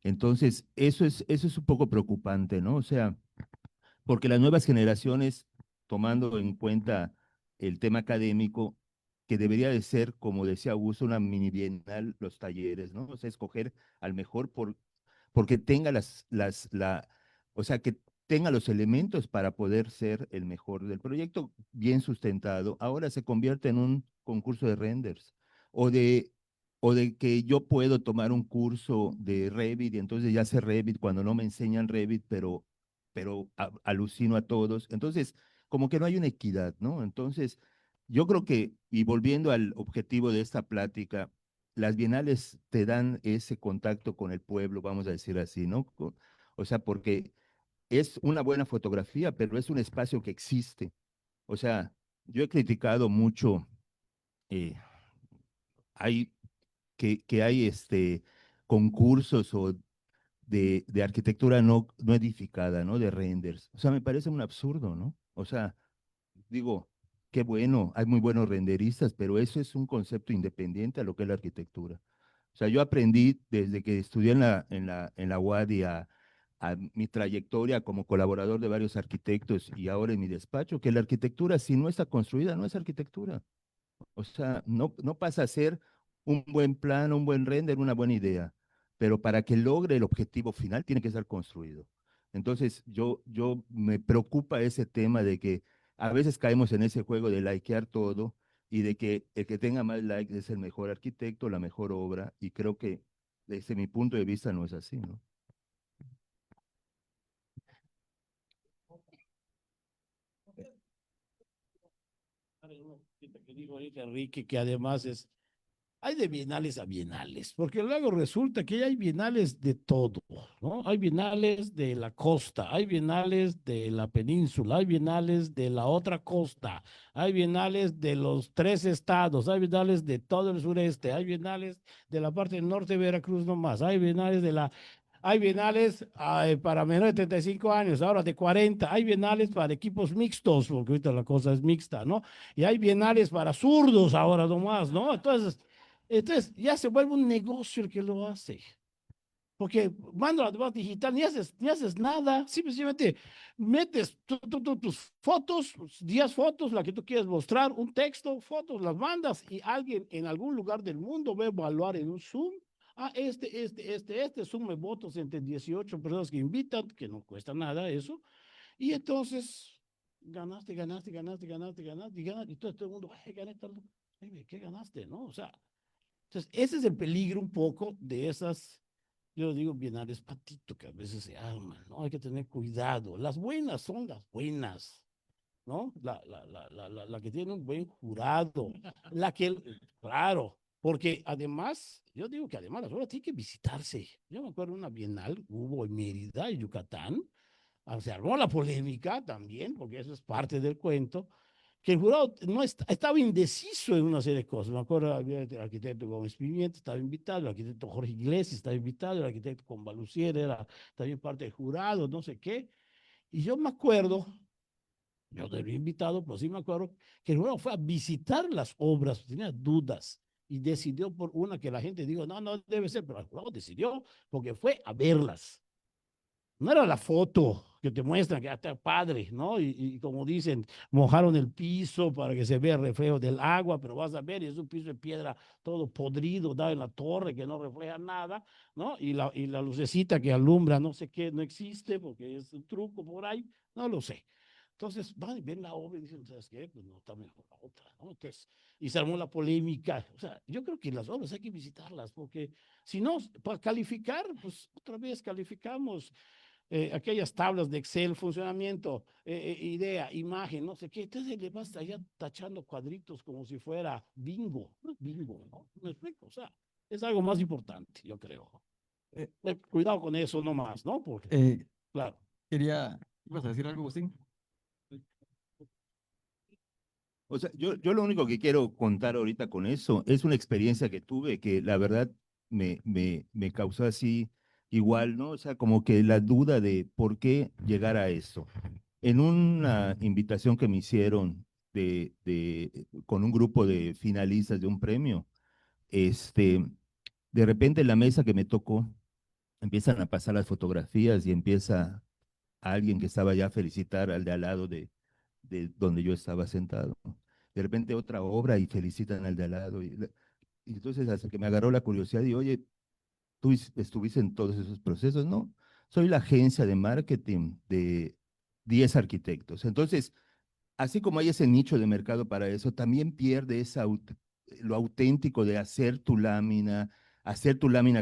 Entonces, eso es un poco preocupante, ¿no? O sea, porque las nuevas generaciones, tomando en cuenta el tema académico, que debería de ser, como decía Augusto, una mini bienal, los talleres, ¿no? O sea, escoger al mejor porque tenga o sea, que tenga los elementos para poder ser el mejor del proyecto, bien sustentado. Ahora se convierte en un concurso de renders o de, o de que yo puedo tomar un curso de Revit y entonces ya sé Revit cuando no me enseñan Revit, pero alucino a todos. Entonces, como que no hay una equidad, ¿no? Entonces, yo creo que, y volviendo al objetivo de esta plática, las bienales te dan ese contacto con el pueblo, vamos a decir así, ¿no? O sea, porque es una buena fotografía, pero es un espacio que existe. O sea, yo he criticado mucho, eh, hay, que hay concursos o de arquitectura no edificada, ¿no? De renders. O sea, me parece un absurdo, ¿no? O sea, digo, qué bueno, hay muy buenos renderistas, pero eso es un concepto independiente a lo que es la arquitectura. O sea, yo aprendí desde que estudié en la UADY a mi trayectoria como colaborador de varios arquitectos y ahora en mi despacho, que la arquitectura, si no está construida, no es arquitectura. O sea, no pasa a ser un buen plan, un buen render, una buena idea, pero para que logre el objetivo final tiene que estar construido. Entonces, yo me preocupa ese tema de que a veces caemos en ese juego de likear todo y de que el que tenga más likes es el mejor arquitecto, la mejor obra, y creo que desde mi punto de vista no es así, ¿no? Que dijo ahorita Enrique, que además hay de bienales a bienales, porque luego resulta que hay bienales de todo, ¿no? Hay bienales de la costa, hay bienales de la península, hay bienales de la otra costa, hay bienales de los 3 estados, hay bienales de todo el sureste, hay bienales de la parte norte de Veracruz nomás, hay bienales hay bienales para menores de 35 años, ahora de 40, hay bienales para equipos mixtos, porque ahorita la cosa es mixta, ¿no? Y hay bienales para zurdos ahora nomás, ¿no? Entonces ya se vuelve un negocio el que lo hace. Porque mando además digital, ni haces nada, simplemente metes tus fotos, 10 fotos, la que tú quieres mostrar, un texto, fotos, las mandas y alguien en algún lugar del mundo va a evaluar en un Zoom. Ah, sume votos entre 18 personas que invitan, que no cuesta nada eso. Y entonces ganaste, ganaste, ganaste, ganaste, ganaste, y ganaste, y todo el mundo, ay, gané tal. Ay, ¿qué ganaste? ¿No? O sea, entonces ese es el peligro un poco de esas, yo digo, bienales patito, que a veces se arman, ¿no? Hay que tener cuidado. Las buenas son las buenas, ¿no? La que tiene un buen jurado, la que, claro, porque además, yo digo que además las obras tienen que visitarse. Yo me acuerdo de una bienal, hubo en Mérida, en Yucatán, se armó la polémica también, porque eso es parte del cuento, que el jurado no estaba indeciso en una serie de cosas. Me acuerdo, había el arquitecto Gómez Pimienta, estaba invitado, el arquitecto Jorge Iglesias estaba invitado, el arquitecto Convalucier era también parte del jurado, no sé qué. Y yo me acuerdo, yo no había invitado, pero sí me acuerdo que el jurado fue a visitar las obras, tenía dudas y decidió por una que la gente dijo, no, no debe ser, pero el jurado decidió porque fue a verlas. No era la foto que te muestran que está padre, ¿no? Y como dicen, mojaron el piso para que se vea el reflejo del agua, pero vas a ver, y es un piso de piedra todo podrido, da en la torre que no refleja nada, ¿no? Y la lucecita que alumbra, no sé qué, no existe porque es un truco por ahí, no lo sé. Entonces van y ven la obra y dicen, ¿sabes qué? Pues no está mejor la otra, ¿no? Entonces, y se armó la polémica. O sea, yo creo que las obras hay que visitarlas, porque si no, para calificar, pues otra vez calificamos aquellas tablas de Excel, funcionamiento, idea, imagen, no sé qué. Entonces le vas allá tachando cuadritos como si fuera bingo. No es bingo, ¿no? Me explico. O sea, es algo más importante, yo creo. Cuidado con eso nomás, ¿no? Porque, claro. ¿Ibas a decir algo, Agustín? O sea, yo lo único que quiero contar ahorita con eso es una experiencia que tuve que la verdad me causó así igual, ¿no? O sea, como que la duda de por qué llegar a eso. En una invitación que me hicieron con un grupo de finalistas de un premio, este, de repente en la mesa que me tocó, empiezan a pasar las fotografías y empieza alguien que estaba ya a felicitar al de al lado de donde yo estaba sentado. De repente otra obra y felicitan al de al lado. Y entonces hasta que me agarró la curiosidad y, oye, tú estuviste en todos esos procesos, ¿no? Soy la agencia de marketing de 10 arquitectos. Entonces, así como hay ese nicho de mercado para eso, también pierde lo auténtico de hacer tu lámina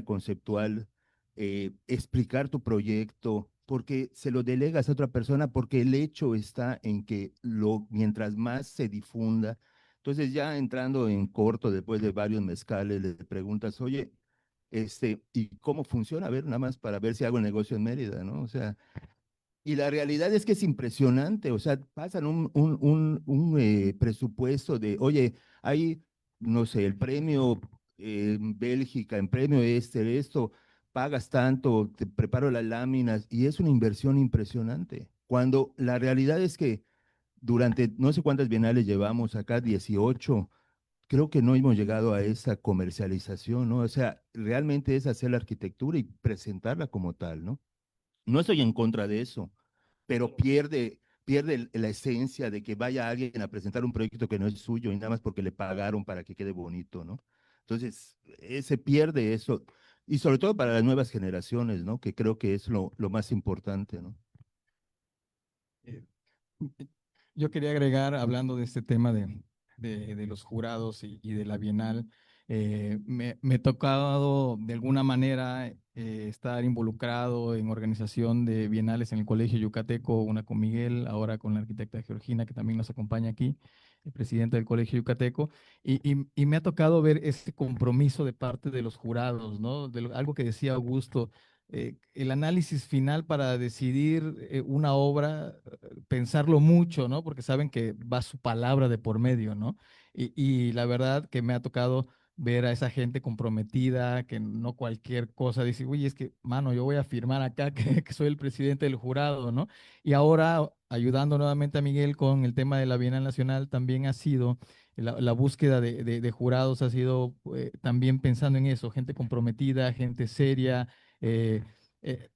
conceptual, explicar tu proyecto, porque se lo delegas a otra persona, porque el hecho está en que mientras más se difunda, entonces ya entrando en corto después de varios mezcales, le preguntas, oye, ¿y cómo funciona? A ver, nada más para ver si hago el negocio en Mérida, ¿no? O sea, y la realidad es que es impresionante, o sea, pasan un presupuesto de, oye, hay, no sé, el premio en Bélgica, en premio esto, pagas tanto, te preparo las láminas, y es una inversión impresionante. Cuando la realidad es que durante no sé cuántas bienales llevamos acá, 18, creo que no hemos llegado a esa comercialización, ¿no? O sea, realmente es hacer la arquitectura y presentarla como tal, ¿no? No estoy en contra de eso, pero pierde la esencia de que vaya alguien a presentar un proyecto que no es suyo y nada más porque le pagaron para que quede bonito, ¿no? Entonces, se pierde eso, y sobre todo para las nuevas generaciones, ¿no? Que creo que es lo más importante, ¿no? Eh, Yo quería agregar, hablando de este tema de los jurados y de la Bienal, me ha tocado de alguna manera estar involucrado en organización de bienales en el Colegio Yucateco, una con Miguel, ahora con la arquitecta Georgina, que también nos acompaña aquí, el presidente del Colegio Yucateco, y me ha tocado ver este compromiso de parte de los jurados, ¿no? Algo que decía Augusto, el análisis final para decidir una obra, pensarlo mucho, ¿no? Porque saben que va su palabra de por medio, ¿no? Y la verdad que me ha tocado ver a esa gente comprometida, que no cualquier cosa, dice, oye, es que, mano, yo voy a firmar acá que soy el presidente del jurado, ¿no? Y ahora, ayudando nuevamente a Miguel con el tema de la Bienal Nacional, también ha sido, la búsqueda de jurados ha sido también pensando en eso, gente comprometida, gente seria, eh,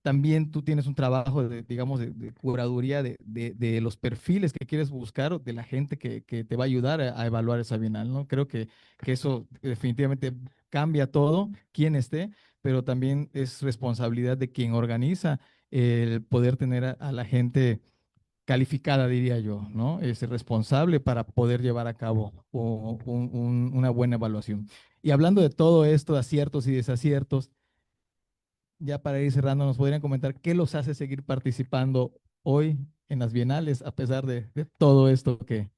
también tú tienes un trabajo de, digamos, de curaduría de los perfiles que quieres buscar, de la gente que te va a ayudar a evaluar esa bienal, ¿no? Creo que eso definitivamente cambia todo, quien esté, pero también es responsabilidad de quien organiza el poder tener a la gente calificada, diría yo, ¿no? Es responsable para poder llevar a cabo una buena evaluación. Y hablando de todo esto, de aciertos y desaciertos, ya para ir cerrando, ¿nos podrían comentar qué los hace seguir participando hoy en las bienales a pesar de todo esto que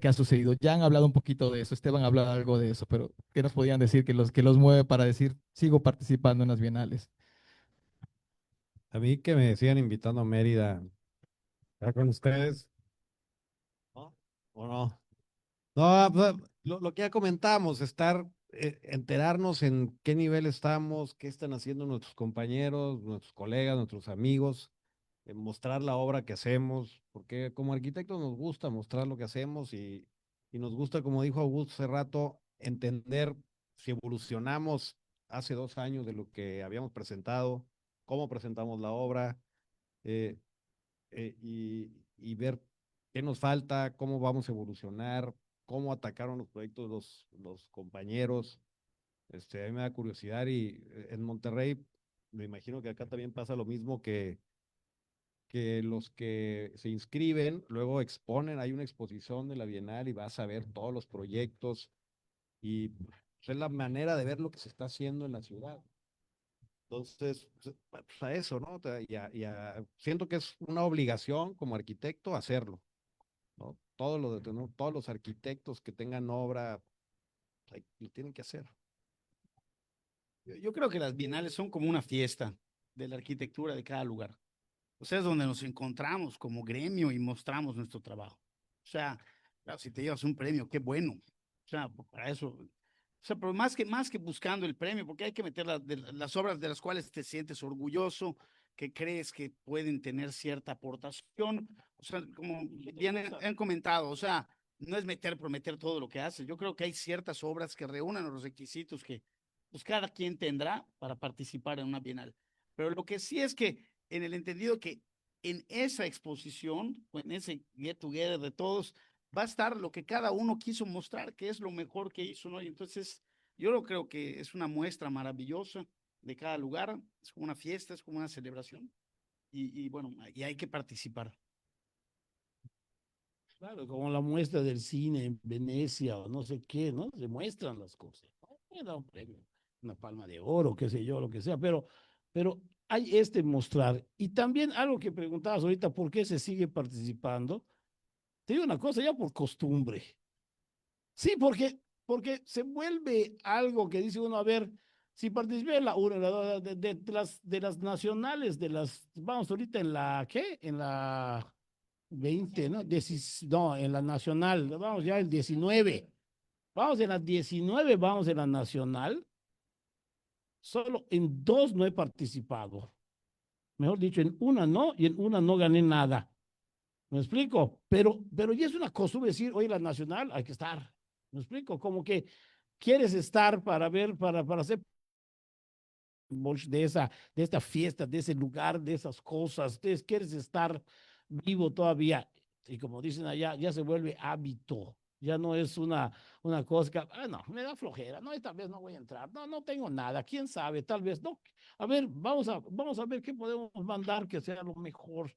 ha sucedido? Ya han hablado un poquito de eso, Esteban ha hablado algo de eso, pero ¿qué nos podrían decir que los mueve para decir, sigo participando en las bienales? A mí que me sigan invitando a Mérida, ¿estar con ustedes? ¿No? ¿O no? No, pues, lo que ya comentamos, enterarnos en qué nivel estamos, qué están haciendo nuestros compañeros, nuestros colegas, nuestros amigos, mostrar la obra que hacemos, porque como arquitectos nos gusta mostrar lo que hacemos y nos gusta, como dijo Augusto hace rato, entender si evolucionamos hace 2 años de lo que habíamos presentado, cómo presentamos la obra, eh, y ver qué nos falta, cómo vamos a evolucionar, cómo atacaron los proyectos los compañeros. A mí me da curiosidad y en Monterrey, me imagino que acá también pasa lo mismo que los que se inscriben, luego exponen, hay una exposición de la Bienal y vas a ver todos los proyectos y pues, es la manera de ver lo que se está haciendo en la ciudad. Entonces, pues, a eso, ¿no? Siento que es una obligación como arquitecto hacerlo, ¿no? Todos los arquitectos que tengan obra, lo tienen que hacer. Yo creo que las bienales son como una fiesta de la arquitectura de cada lugar. O sea, es donde nos encontramos como gremio y mostramos nuestro trabajo. O sea, claro, si te llevas un premio, qué bueno. O sea, para eso. O sea, pero más que buscando el premio, porque hay que meter las obras de las cuales te sientes orgulloso, que crees que pueden tener cierta aportación. O sea, como bien han comentado, o sea, no es meter por meter todo lo que haces. Yo creo que hay ciertas obras que reúnan los requisitos que pues cada quien tendrá para participar en una bienal. Pero lo que sí es que en el entendido que en esa exposición, o en ese get together de todos, va a estar lo que cada uno quiso mostrar, que es lo mejor que hizo, ¿no? Y entonces, yo lo creo que es una muestra maravillosa de cada lugar, es como una fiesta, es como una celebración, y bueno, y hay que participar. Claro, como la muestra del cine en Venecia o no sé qué, ¿no? Se muestran las cosas, ¿no? Me da un premio, una palma de oro, qué sé yo, lo que sea, pero hay este mostrar. Y también algo que preguntabas ahorita, ¿por qué se sigue participando? Te digo una cosa, ya por costumbre. Sí, porque se vuelve algo que dice uno, a ver, si participé en la una, en la dos, de las nacionales, vamos ahorita en la, ¿qué? En la 20, ¿no? No, en la nacional, vamos ya el 19. Vamos en la 19, vamos en la nacional. Solo en 2 no he participado. Mejor dicho, en una no y en una no gané nada. ¿Me explico? Pero ya es una costumbre decir, oye, la nacional hay que estar. ¿Me explico? Como que quieres estar para ver, para hacer de esta fiesta, de ese lugar, de esas cosas. Entonces, quieres estar vivo todavía. Y como dicen allá, ya se vuelve hábito. Ya no es una cosa que, no, me da flojera, no, esta vez no voy a entrar, no, no tengo nada, quién sabe, tal vez no. A ver, vamos a ver qué podemos mandar que sea lo mejor,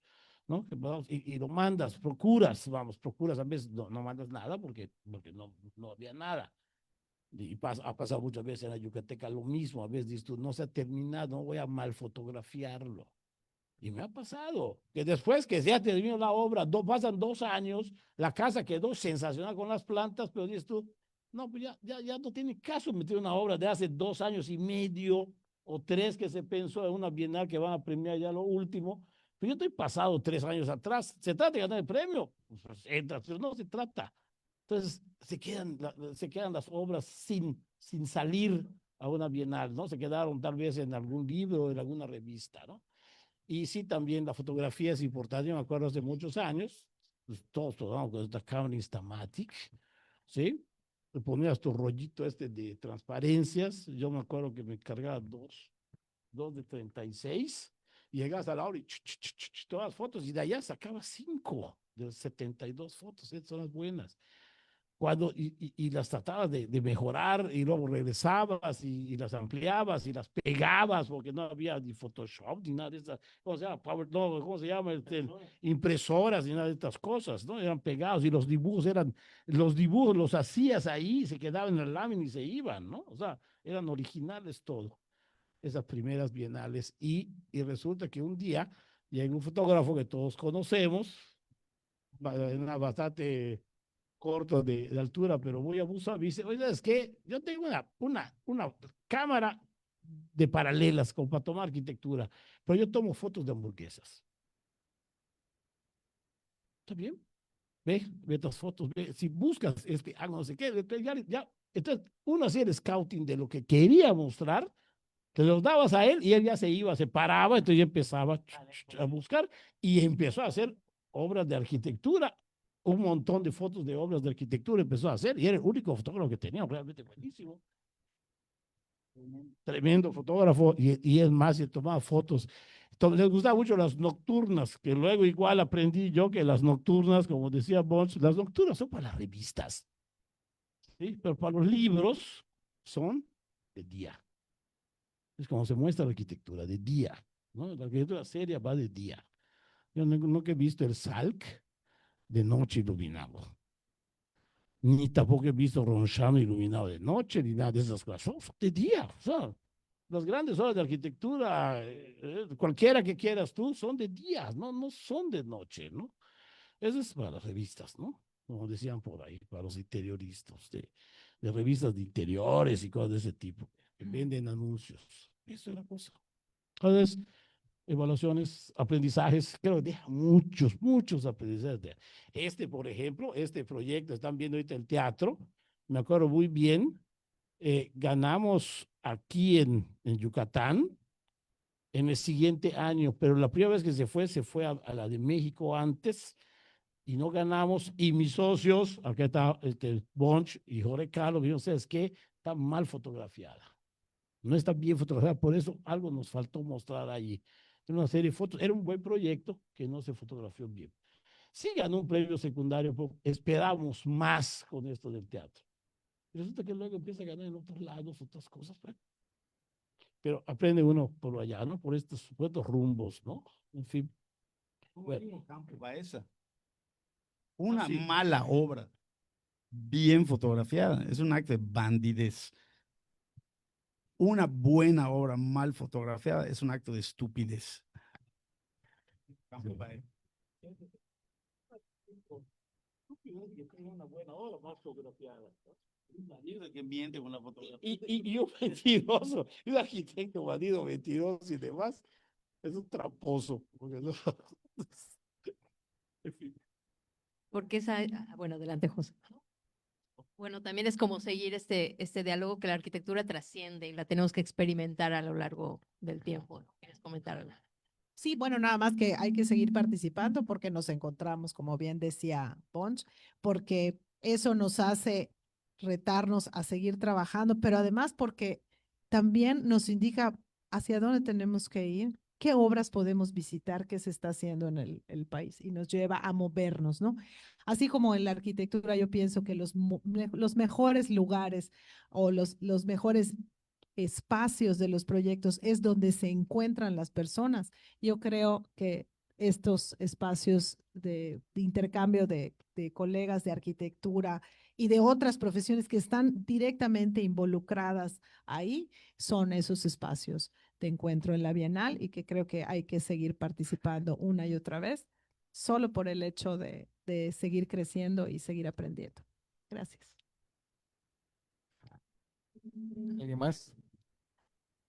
¿no? Y lo mandas, procuras, a veces no mandas nada porque no había nada. Y ha pasado muchas veces en la Yucateca lo mismo, a veces dices tú, no se ha terminado, no voy a mal fotografiarlo. Y me ha pasado que después que ya terminó la obra, pasan 2 años, la casa quedó sensacional con las plantas, pero dices tú, no, pues ya no tiene caso meter una obra de hace 2 años y medio o 3 que se pensó en una bienal que van a premiar ya lo último. Pero yo estoy pasado 3 años atrás. ¿Se trata de ganar el premio? Pues entras, pero no se trata. Entonces se quedan las obras sin salir a una bienal, ¿no? Se quedaron tal vez en algún libro o en alguna revista, ¿no? Y sí, también la fotografía es importante. Yo me acuerdo hace muchos años, pues todos tomamos con esta Canon Instamatic, ¿sí? Le ponías tu rollito de transparencias. Yo me acuerdo que me cargaba dos de 36, y llegabas a la hora y todas las fotos, y de allá sacaba 5 de 72 fotos. Esas son las buenas. Y las tratabas de mejorar, y luego regresabas y las ampliabas y las pegabas, porque no había ni Photoshop ni nada de esas, ¿cómo se llama? ¿Cómo se llama? Impresoras ni nada de estas cosas, ¿no? Eran pegados, y los dibujos los hacías ahí, se quedaban en la lámina y se iban, ¿no? O sea, eran originales todo, esas primeras bienales. Y resulta que un día llega un fotógrafo que todos conocemos, bastante corto de altura, pero muy abusado. Dice, oye, ¿sabes qué? Yo tengo una cámara de paralelas como para tomar arquitectura, pero yo tomo fotos de hamburguesas. ¿Está bien? Ve estas fotos, si buscas, no sé qué, entonces uno hacía el scouting de lo que quería mostrar, te los dabas a él y él ya se iba, se paraba, entonces ya empezaba a buscar y empezó a hacer obras de arquitectura. Un montón de fotos de obras de arquitectura empezó a hacer, y era el único fotógrafo que tenía, realmente buenísimo. Tremendo fotógrafo, y es más, y tomaba fotos. Les gustaban mucho las nocturnas, que luego igual aprendí yo que las nocturnas, como decía Bosch, las nocturnas son para las revistas, ¿sí? Pero para los libros son de día. Es como se muestra la arquitectura, de día, ¿no? La arquitectura seria va de día. Yo nunca he visto el Salk de noche iluminado, ni tampoco he visto Ronchano iluminado de noche, ni nada de esas cosas. Son de día, o sea, las grandes obras de arquitectura, cualquiera que quieras tú, son de día, no son de noche, ¿no? Eso es para las revistas, ¿no? Como decían por ahí, para los interioristas, de revistas de interiores y cosas de ese tipo, que venden anuncios. Eso es la cosa. Entonces, evaluaciones, aprendizajes, creo que deja muchos aprendizajes. Por ejemplo, este proyecto, están viendo ahorita el teatro, me acuerdo muy bien, ganamos aquí en Yucatán en el siguiente año, pero la primera vez que se fue a la de México antes, y no ganamos, y mis socios, acá está Bonch y Jorge Carlos, dijeron, ¿sabes qué? Está mal fotografiada. No está bien fotografiada, por eso algo nos faltó mostrar allí. Una serie de fotos, era un buen proyecto que no se fotografió bien. Sí ganó un premio secundario, pero esperamos más con esto del teatro. Y resulta que luego empieza a ganar en otros lados, otras cosas, pero aprende uno por allá, ¿no? Por estos rumbos, ¿no? En fin. Bueno. Una mala obra bien fotografiada es un acto de bandidez. Una buena obra mal fotografiada es un acto de estupidez. Una buena obra mal fotografiada. Que miente con la fotografía. Y un mentiroso, un arquitecto bandido, mentiroso y demás, es un tramposo. Porque bueno, adelante, José. Bueno, también es como seguir este diálogo que la arquitectura trasciende y la tenemos que experimentar a lo largo del tiempo. ¿Quieres comentar algo? Sí, bueno, nada más que hay que seguir participando porque nos encontramos, como bien decía Ponch, porque eso nos hace retarnos a seguir trabajando, pero además porque también nos indica hacia dónde tenemos que ir, qué obras podemos visitar, qué se está haciendo en el país y nos lleva a movernos, ¿no? Así como en la arquitectura, yo pienso que los mejores lugares o los mejores espacios de los proyectos es donde se encuentran las personas. Yo creo que estos espacios de intercambio de colegas de arquitectura y de otras profesiones que están directamente involucradas ahí son esos espacios de encuentro en la Bienal y que creo que hay que seguir participando una y otra vez, solo por el hecho de seguir creciendo y seguir aprendiendo. Gracias. ¿Alguien más?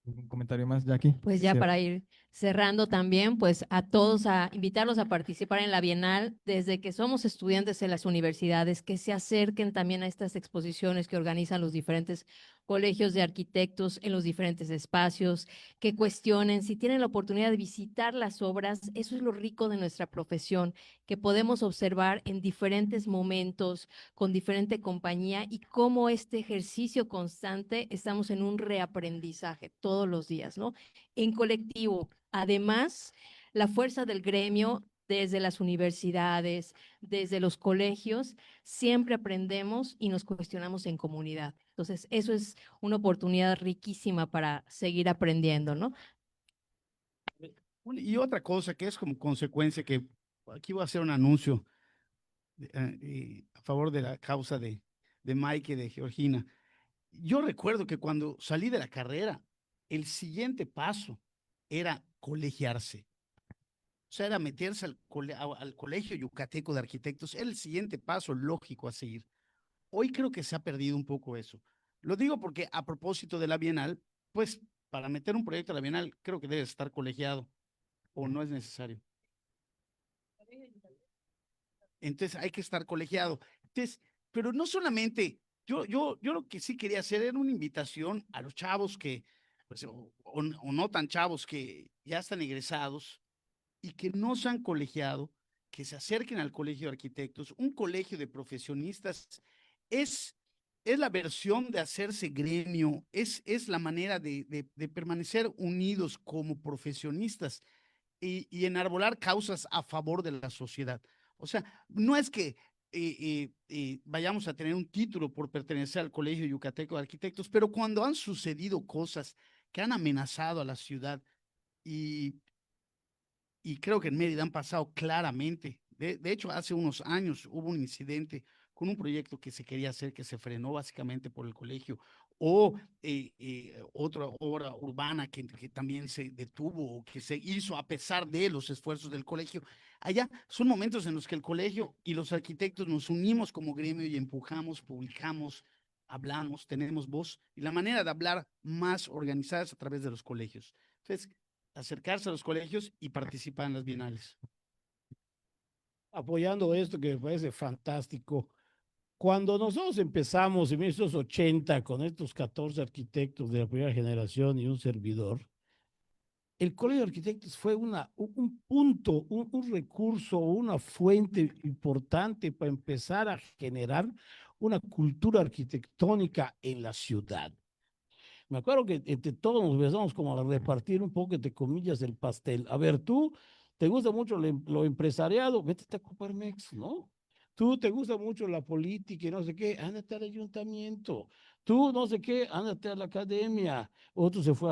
¿Un comentario más, Jackie? Pues ya Cierra. para ir cerrando también, pues a todos a invitarlos a participar en la Bienal desde que somos estudiantes en las universidades, que se acerquen también a estas exposiciones que organizan los diferentes colegios de arquitectos en los diferentes espacios, que cuestionen, si tienen la oportunidad de visitar las obras, eso es lo rico de nuestra profesión, que podemos observar en diferentes momentos, con diferente compañía y cómo este ejercicio constante estamos en un reaprendizaje todos los días, ¿no? En colectivo. Además, la fuerza del gremio desde las universidades, desde los colegios, siempre aprendemos y nos cuestionamos en comunidad. Entonces, eso es una oportunidad riquísima para seguir aprendiendo, ¿no? Y otra cosa que es como consecuencia que aquí voy a hacer un anuncio a favor de la causa de Mike y de Georgina. Yo recuerdo que cuando salí de la carrera, el siguiente paso era colegiarse. O sea, era meterse al Colegio Yucateco de Arquitectos. Era el siguiente paso lógico a seguir. Hoy creo que se ha perdido un poco eso. Lo digo porque a propósito de la Bienal, pues para meter un proyecto a la Bienal, creo que debe estar colegiado o no es necesario. Entonces hay que estar colegiado. Entonces, pero no solamente, yo lo que sí quería hacer era una invitación a los chavos que, pues, o no tan chavos que ya están egresados y que no se han colegiado, que se acerquen al colegio de arquitectos. Un colegio de profesionistas es, es la versión de hacerse gremio, es la manera de permanecer unidos como profesionistas y enarbolar causas a favor de la sociedad. O sea, no es que vayamos a tener un título por pertenecer al Colegio Yucateco de Arquitectos, pero cuando han sucedido cosas que han amenazado a la ciudad y, y creo que en Mérida han pasado claramente. De hecho, hace unos años hubo un incidente con un proyecto que se quería hacer que se frenó básicamente por el colegio, o otra obra urbana que también se detuvo o que se hizo a pesar de los esfuerzos del colegio. Allá son momentos en los que el colegio y los arquitectos nos unimos como gremio y empujamos, publicamos, hablamos, tenemos voz y la manera de hablar más organizada es a través de los colegios. Entonces, acercarse a los colegios y participar en las bienales. Apoyando esto que me parece fantástico. Cuando nosotros empezamos en 1980 con estos 14 arquitectos de la primera generación y un servidor, el Colegio de Arquitectos fue un punto, un recurso, una fuente importante para empezar a generar una cultura arquitectónica en la ciudad. Me acuerdo que entre todos nos empezamos como a repartir un poco, entre comillas, el pastel. A ver, tú te gusta mucho lo empresariado, vete a Coparmex, ¿no? Tú te gusta mucho la política y no sé qué, ándate al ayuntamiento. Tú no sé qué, ándate a la academia. Otro se fue,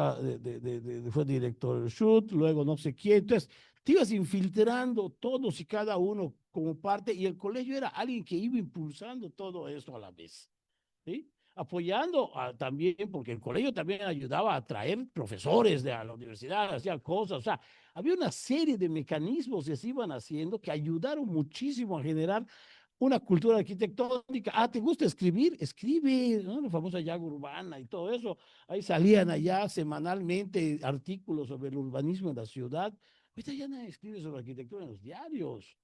fue director del SHUT, luego no sé quién. Entonces, te ibas infiltrando todos y cada uno como parte, y el colegio era alguien que iba impulsando todo eso a la vez, ¿sí? Apoyando también, porque el colegio también ayudaba a traer profesores de a la universidad, hacía cosas, o sea, había una serie de mecanismos que se iban haciendo que ayudaron muchísimo a generar una cultura arquitectónica. Ah, ¿te gusta escribir? Escribe, ¿no? La famosa llaga urbana y todo eso. Ahí salían allá semanalmente artículos sobre el urbanismo en la ciudad. Ahorita ya nadie escribe sobre arquitectura en los diarios.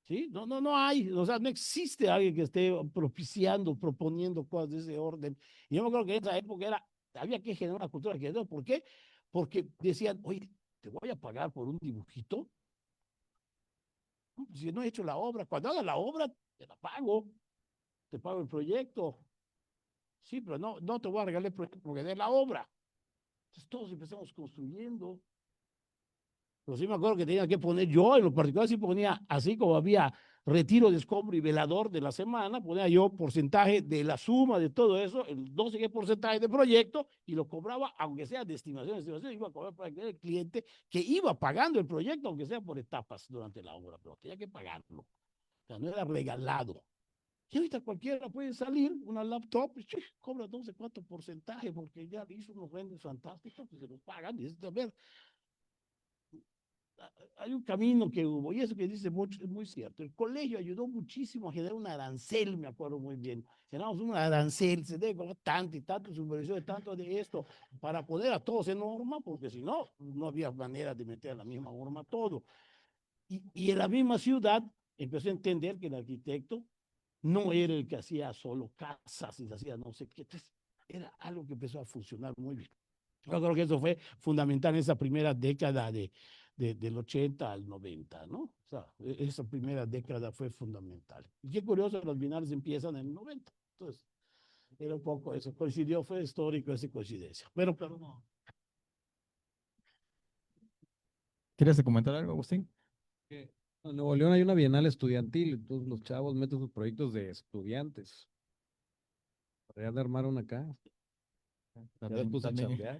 ¿Sí? No hay, o sea, no existe alguien que esté propiciando, proponiendo cosas de ese orden. Y yo me acuerdo que en esa época había que generar una cultura arquitectónica. ¿Por qué? Porque decían, oye, te voy a pagar por un dibujito. Si no he hecho la obra, cuando haga la obra, te la pago, te pago el proyecto. Sí, pero no te voy a regalar el proyecto porque de la obra. Entonces todos empezamos construyendo. Pero sí me acuerdo que tenía que poner, yo en lo particular sí ponía, así como había retiro de escombro y velador de la semana, ponía yo porcentaje de la suma de todo eso, el 12 porcentaje de proyecto, y lo cobraba, aunque sea de estimación, iba a cobrar para el cliente que iba pagando el proyecto, aunque sea por etapas durante la obra, pero tenía que pagarlo. O sea, no era regalado. Y ahorita cualquiera puede salir, una laptop, y cobra 12, 4 porcentaje, porque ya hizo unos rendes fantásticos que se los pagan. Y es, a ver, hay un camino que hubo, y eso que dice mucho es muy cierto. El colegio ayudó muchísimo a generar un arancel, me acuerdo muy bien. Generamos un arancel, se debe cobrar tanto y tanto, supervisión de tanto de esto, para poner a todos en norma, porque si no, no había manera de meter a la misma norma todo. Y en la misma ciudad empezó a entender que el arquitecto no era el que hacía solo casas y hacía no sé qué, entonces era algo que empezó a funcionar muy bien. Yo creo que eso fue fundamental en esa primera década del 80 al 90, ¿no? O sea, esa primera década fue fundamental. Y qué curioso, los bienales empiezan en el 90. Entonces, era un poco eso, coincidió, fue histórico esa coincidencia. Pero no. ¿Quieres comentar algo, Agustín? En Nuevo León hay una bienal estudiantil, entonces los chavos meten sus proyectos de estudiantes. Podrían armar una acá. Ya les puse a chambear.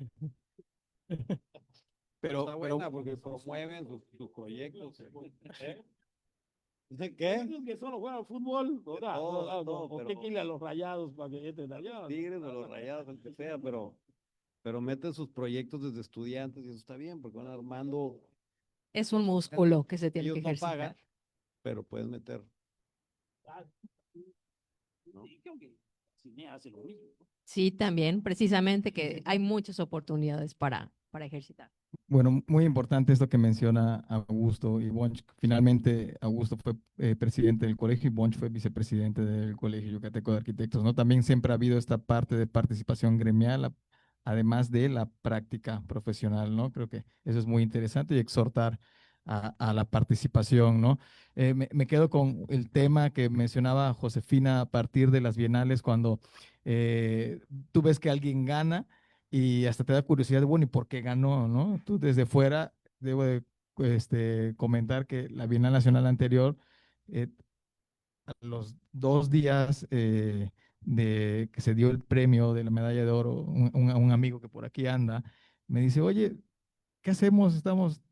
Está buena porque promueven sus proyectos. ¿Dicen qué? Ellos que solo juegan fútbol, ¿verdad? ¿O qué pero- quiere a los rayados para que entren allá? Tigres o los Rayados, el que sea, pero meten sus proyectos desde estudiantes y eso está bien porque van armando. Es un músculo que se tiene Ellos que no ejercitar. pagan, pero pueden meter. ¿No? Sí, creo que Cine hace lo mismo, ¿no? Sí, también, precisamente que hay muchas oportunidades para ejercitar. Bueno, muy importante esto que menciona Augusto y Bonch. Finalmente, Augusto fue presidente del colegio y Bonch fue vicepresidente del Colegio Yucateco de Arquitectos, ¿no? También siempre ha habido esta parte de participación gremial, además de la práctica profesional, ¿no? Creo que eso es muy interesante y exhortar a la participación, ¿no? Me quedo con el tema que mencionaba Josefina a partir de las bienales, cuando tú ves que alguien gana y hasta te da curiosidad, bueno, ¿y por qué ganó, no? Tú desde fuera, debo de comentar que la Bienal Nacional anterior, eh, a los 2 días de que se dio el premio de la medalla de oro, un amigo que por aquí anda, me dice, oye, ¿qué hacemos?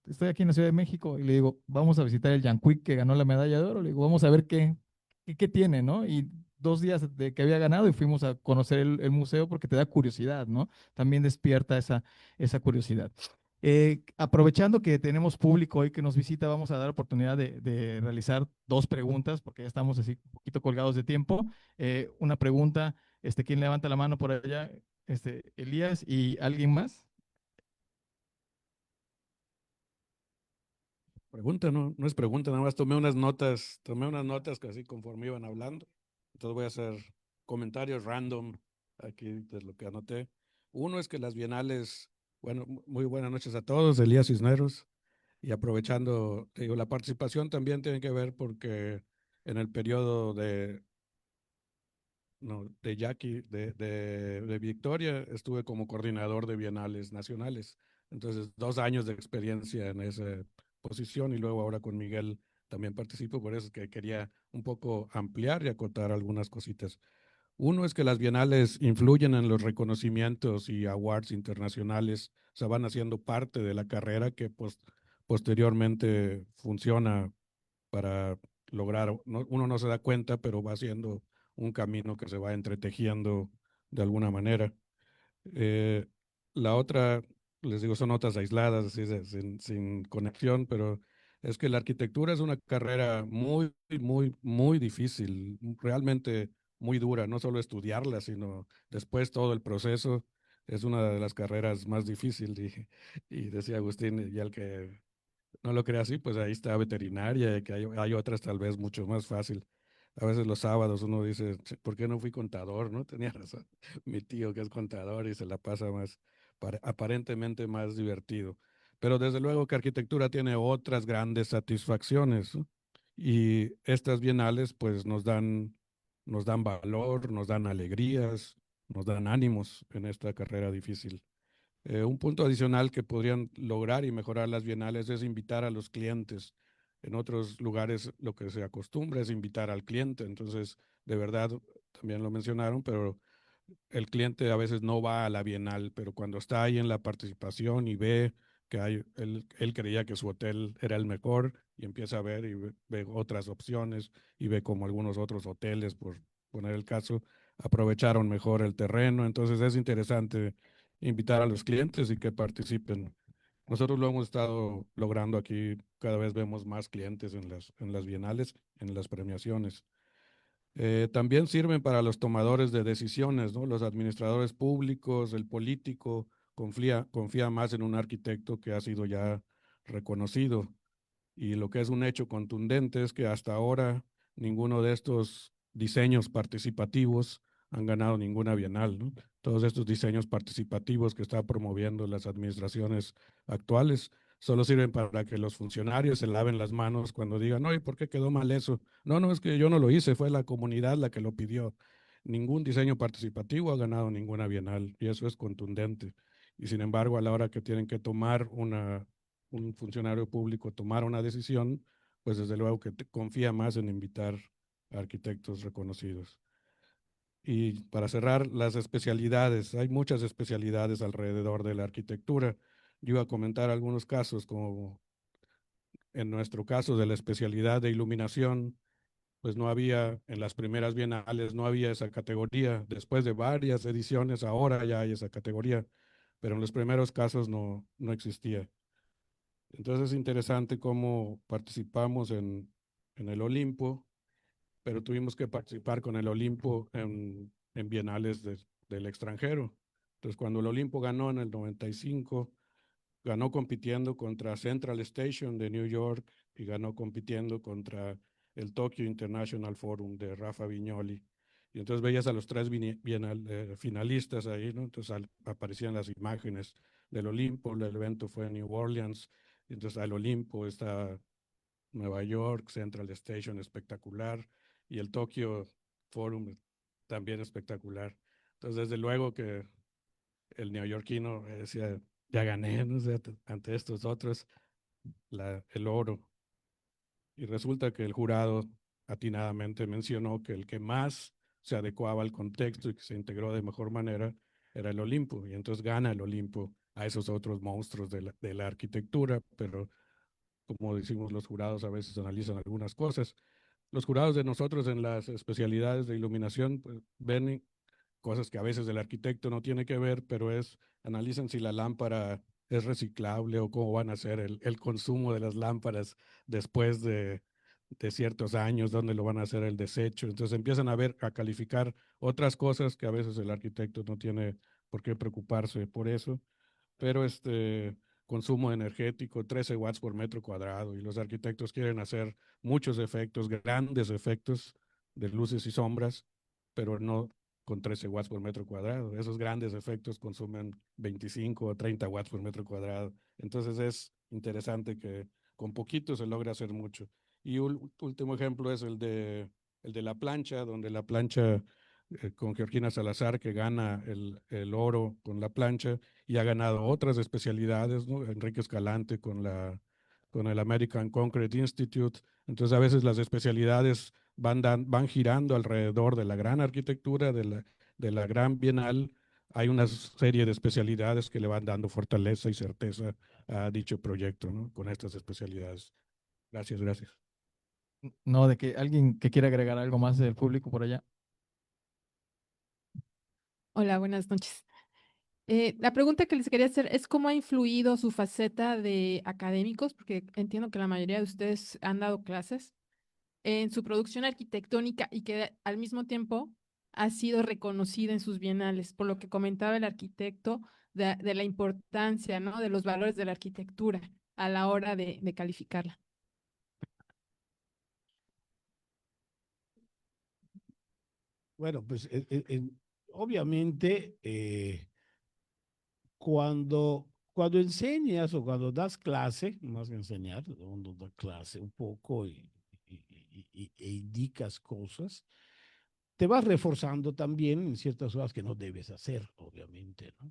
Estoy aquí en la Ciudad de México y le digo, vamos a visitar el Yanquic que ganó la medalla de oro. Le digo, vamos a ver qué tiene, ¿no? Y 2 días de que había ganado y fuimos a conocer el museo porque te da curiosidad, ¿no? También despierta esa curiosidad. Aprovechando que tenemos público hoy que nos visita, vamos a dar oportunidad de realizar 2 preguntas porque ya estamos así un poquito colgados de tiempo. Una pregunta, ¿quién levanta la mano por allá? Elías y alguien más. Pregunta, no es pregunta, nada más tomé unas notas que así conforme iban hablando. Entonces voy a hacer comentarios random aquí de lo que anoté. Uno es que las bienales, bueno, muy buenas noches a todos, Elías Cisneros. Y aprovechando, te digo, la participación también tiene que ver porque en el periodo de Jackie, de Victoria, estuve como coordinador de bienales nacionales. Entonces, 2 años de experiencia en esa posición y luego ahora con Miguel también participo, por eso es que quería un poco ampliar y acotar algunas cositas. Uno es que las bienales influyen en los reconocimientos y awards internacionales, o sea, van haciendo parte de la carrera que posteriormente funciona para lograr, uno no se da cuenta, pero va haciendo un camino que se va entretejiendo de alguna manera. Eh, la otra, les digo, son notas aisladas, así sin conexión, pero es que la arquitectura es una carrera muy, muy, muy difícil, realmente muy dura, no solo estudiarla, sino después todo el proceso. Es una de las carreras más difíciles y decía Agustín, y el que no lo crea así, pues ahí está veterinaria, que hay otras tal vez mucho más fácil. A veces los sábados uno dice, "Ch, ¿por qué no fui contador?" ¿No? Tenía razón. Mi tío que es contador y se la pasa más, aparentemente más divertido. Pero desde luego que arquitectura tiene otras grandes satisfacciones, ¿no? Y estas bienales pues nos dan valor, nos dan alegrías, nos dan ánimos en esta carrera difícil. Un punto adicional que podrían lograr y mejorar las bienales es invitar a los clientes. En otros lugares lo que se acostumbra es invitar al cliente. Entonces, de verdad, también lo mencionaron, pero el cliente a veces no va a la bienal, pero cuando está ahí en la participación y ve que él creía que su hotel era el mejor y empieza a ver y ve otras opciones y ve como algunos otros hoteles, por poner el caso, aprovecharon mejor el terreno. Entonces es interesante invitar a los clientes y que participen. Nosotros lo hemos estado logrando aquí, cada vez vemos más clientes en las bienales, en las premiaciones. También sirven para los tomadores de decisiones, ¿no? Los administradores públicos, el político, confía más en un arquitecto que ha sido ya reconocido. Y lo que es un hecho contundente es que hasta ahora ninguno de estos diseños participativos han ganado ninguna bienal, ¿no? Todos estos diseños participativos que están promoviendo las administraciones actuales solo sirven para que los funcionarios se laven las manos cuando digan, no, ¿y por qué quedó mal eso? No, no, es que yo no lo hice, fue la comunidad la que lo pidió. Ningún diseño participativo ha ganado ninguna bienal y eso es contundente. Y sin embargo, a la hora que tienen que tomar un funcionario público tomar una decisión, pues desde luego que confía más en invitar a arquitectos reconocidos. Y para cerrar, las especialidades. Hay muchas especialidades alrededor de la arquitectura. Yo iba a comentar algunos casos, como en nuestro caso de la especialidad de iluminación, pues no había, en las primeras bienales no había esa categoría. Después de varias ediciones, ahora ya hay esa categoría, pero en los primeros casos no existía. Entonces es interesante cómo participamos en el Olimpo, pero tuvimos que participar con el Olimpo en bienales del extranjero. Entonces cuando el Olimpo ganó en el 95, ganó compitiendo contra Central Station de New York y ganó compitiendo contra el Tokyo International Forum de Rafa Viñoli. Y entonces veías a los tres finalistas ahí, ¿no? Entonces aparecían las imágenes del Olimpo, el evento fue en New Orleans, entonces al Olimpo está Nueva York, Central Station espectacular y el Tokyo Forum también espectacular. Entonces desde luego que el neoyorquino decía, ya gané, ¿no? O sea, ante estos otros, el oro. Y resulta que el jurado atinadamente mencionó que el que más se adecuaba al contexto y que se integró de mejor manera era el Olimpo. Y entonces gana el Olimpo a esos otros monstruos de la arquitectura, pero como decimos los jurados a veces analizan algunas cosas. Los jurados de nosotros en las especialidades de iluminación pues, ven cosas que a veces el arquitecto no tiene que ver, pero analizan si la lámpara es reciclable o cómo van a ser el consumo de las lámparas después de ciertos años, dónde lo van a hacer el desecho. Entonces empiezan a calificar otras cosas que a veces el arquitecto no tiene por qué preocuparse por eso, pero consumo energético, 13 watts por metro cuadrado, y los arquitectos quieren hacer muchos efectos, grandes efectos de luces y sombras, pero no con 13 watts por metro cuadrado. Esos grandes efectos consumen 25 o 30 watts por metro cuadrado. Entonces es interesante que con poquito se logra hacer mucho. Y un último ejemplo es el de la plancha, donde la plancha con Georgina Salazar, que gana el oro con la plancha y ha ganado otras especialidades, ¿no? Enrique Escalante con el American Concrete Institute. Entonces a veces las especialidades van girando alrededor de la gran arquitectura, de la gran bienal. Hay una serie de especialidades que le van dando fortaleza y certeza a dicho proyecto, ¿no? Con estas especialidades. Gracias, gracias. No, de que alguien que quiera agregar algo más del público por allá. Hola, buenas noches. La pregunta que les quería hacer es cómo ha influido su faceta de académicos, porque entiendo que la mayoría de ustedes han dado clases, en su producción arquitectónica y que al mismo tiempo ha sido reconocida en sus bienales, por lo que comentaba el arquitecto de la importancia, ¿no? De los valores de la arquitectura a la hora de calificarla. Bueno, pues obviamente cuando enseñas o cuando das clase, más que enseñar, uno da clase un poco e indicas cosas, te vas reforzando también en ciertas cosas que no debes hacer, obviamente, ¿no?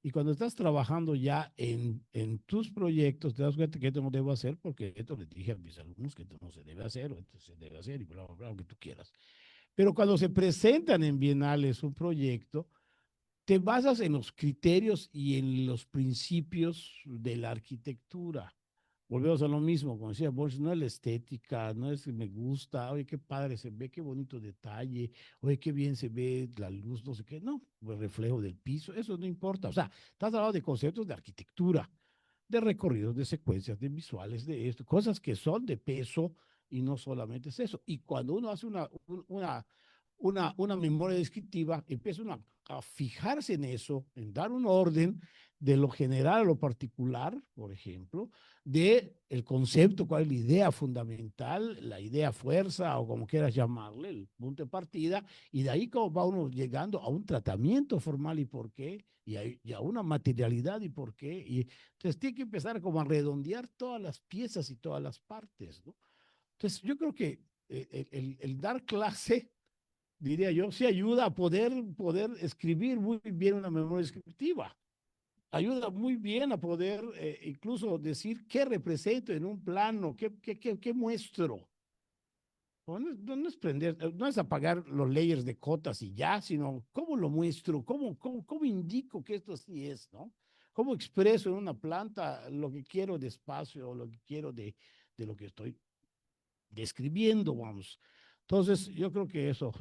Y cuando estás trabajando ya en tus proyectos, te das cuenta que esto no debo hacer porque esto les dije a mis alumnos que esto no se debe hacer o esto se debe hacer y bla, bla, bla, lo que tú quieras. Pero cuando se presentan en bienales un proyecto, te basas en los criterios y en los principios de la arquitectura. Volvemos a lo mismo, como decía Bosch, no es la estética, no es que me gusta, oye, qué padre se ve, qué bonito detalle, oye, qué bien se ve la luz, no sé qué, no, el reflejo del piso, eso no importa. O sea, estás hablando de conceptos de arquitectura, de recorridos, de secuencias, de visuales, de esto, cosas que son de peso y no solamente es eso. Y cuando uno hace una memoria descriptiva, empieza uno a fijarse en eso, en dar un orden de lo general a lo particular, por ejemplo, de el concepto, cuál es la idea fundamental, la idea fuerza o como quieras llamarle, el punto de partida, y de ahí cómo va uno llegando a un tratamiento formal y por qué, y a una materialidad y por qué. Y entonces tiene que empezar como a redondear todas las piezas y todas las partes, ¿no? Entonces yo creo que el dar clase, diría yo, sí ayuda a poder escribir muy bien una memoria descriptiva. Ayuda muy bien a poder incluso decir qué represento en un plano, qué muestro. No es prender, no es apagar los layers de cotas y ya, sino cómo lo muestro, cómo indico que esto sí es, ¿no? Cómo expreso en una planta lo que quiero de espacio o lo que quiero de lo que estoy describiendo, vamos. Entonces, yo creo que eso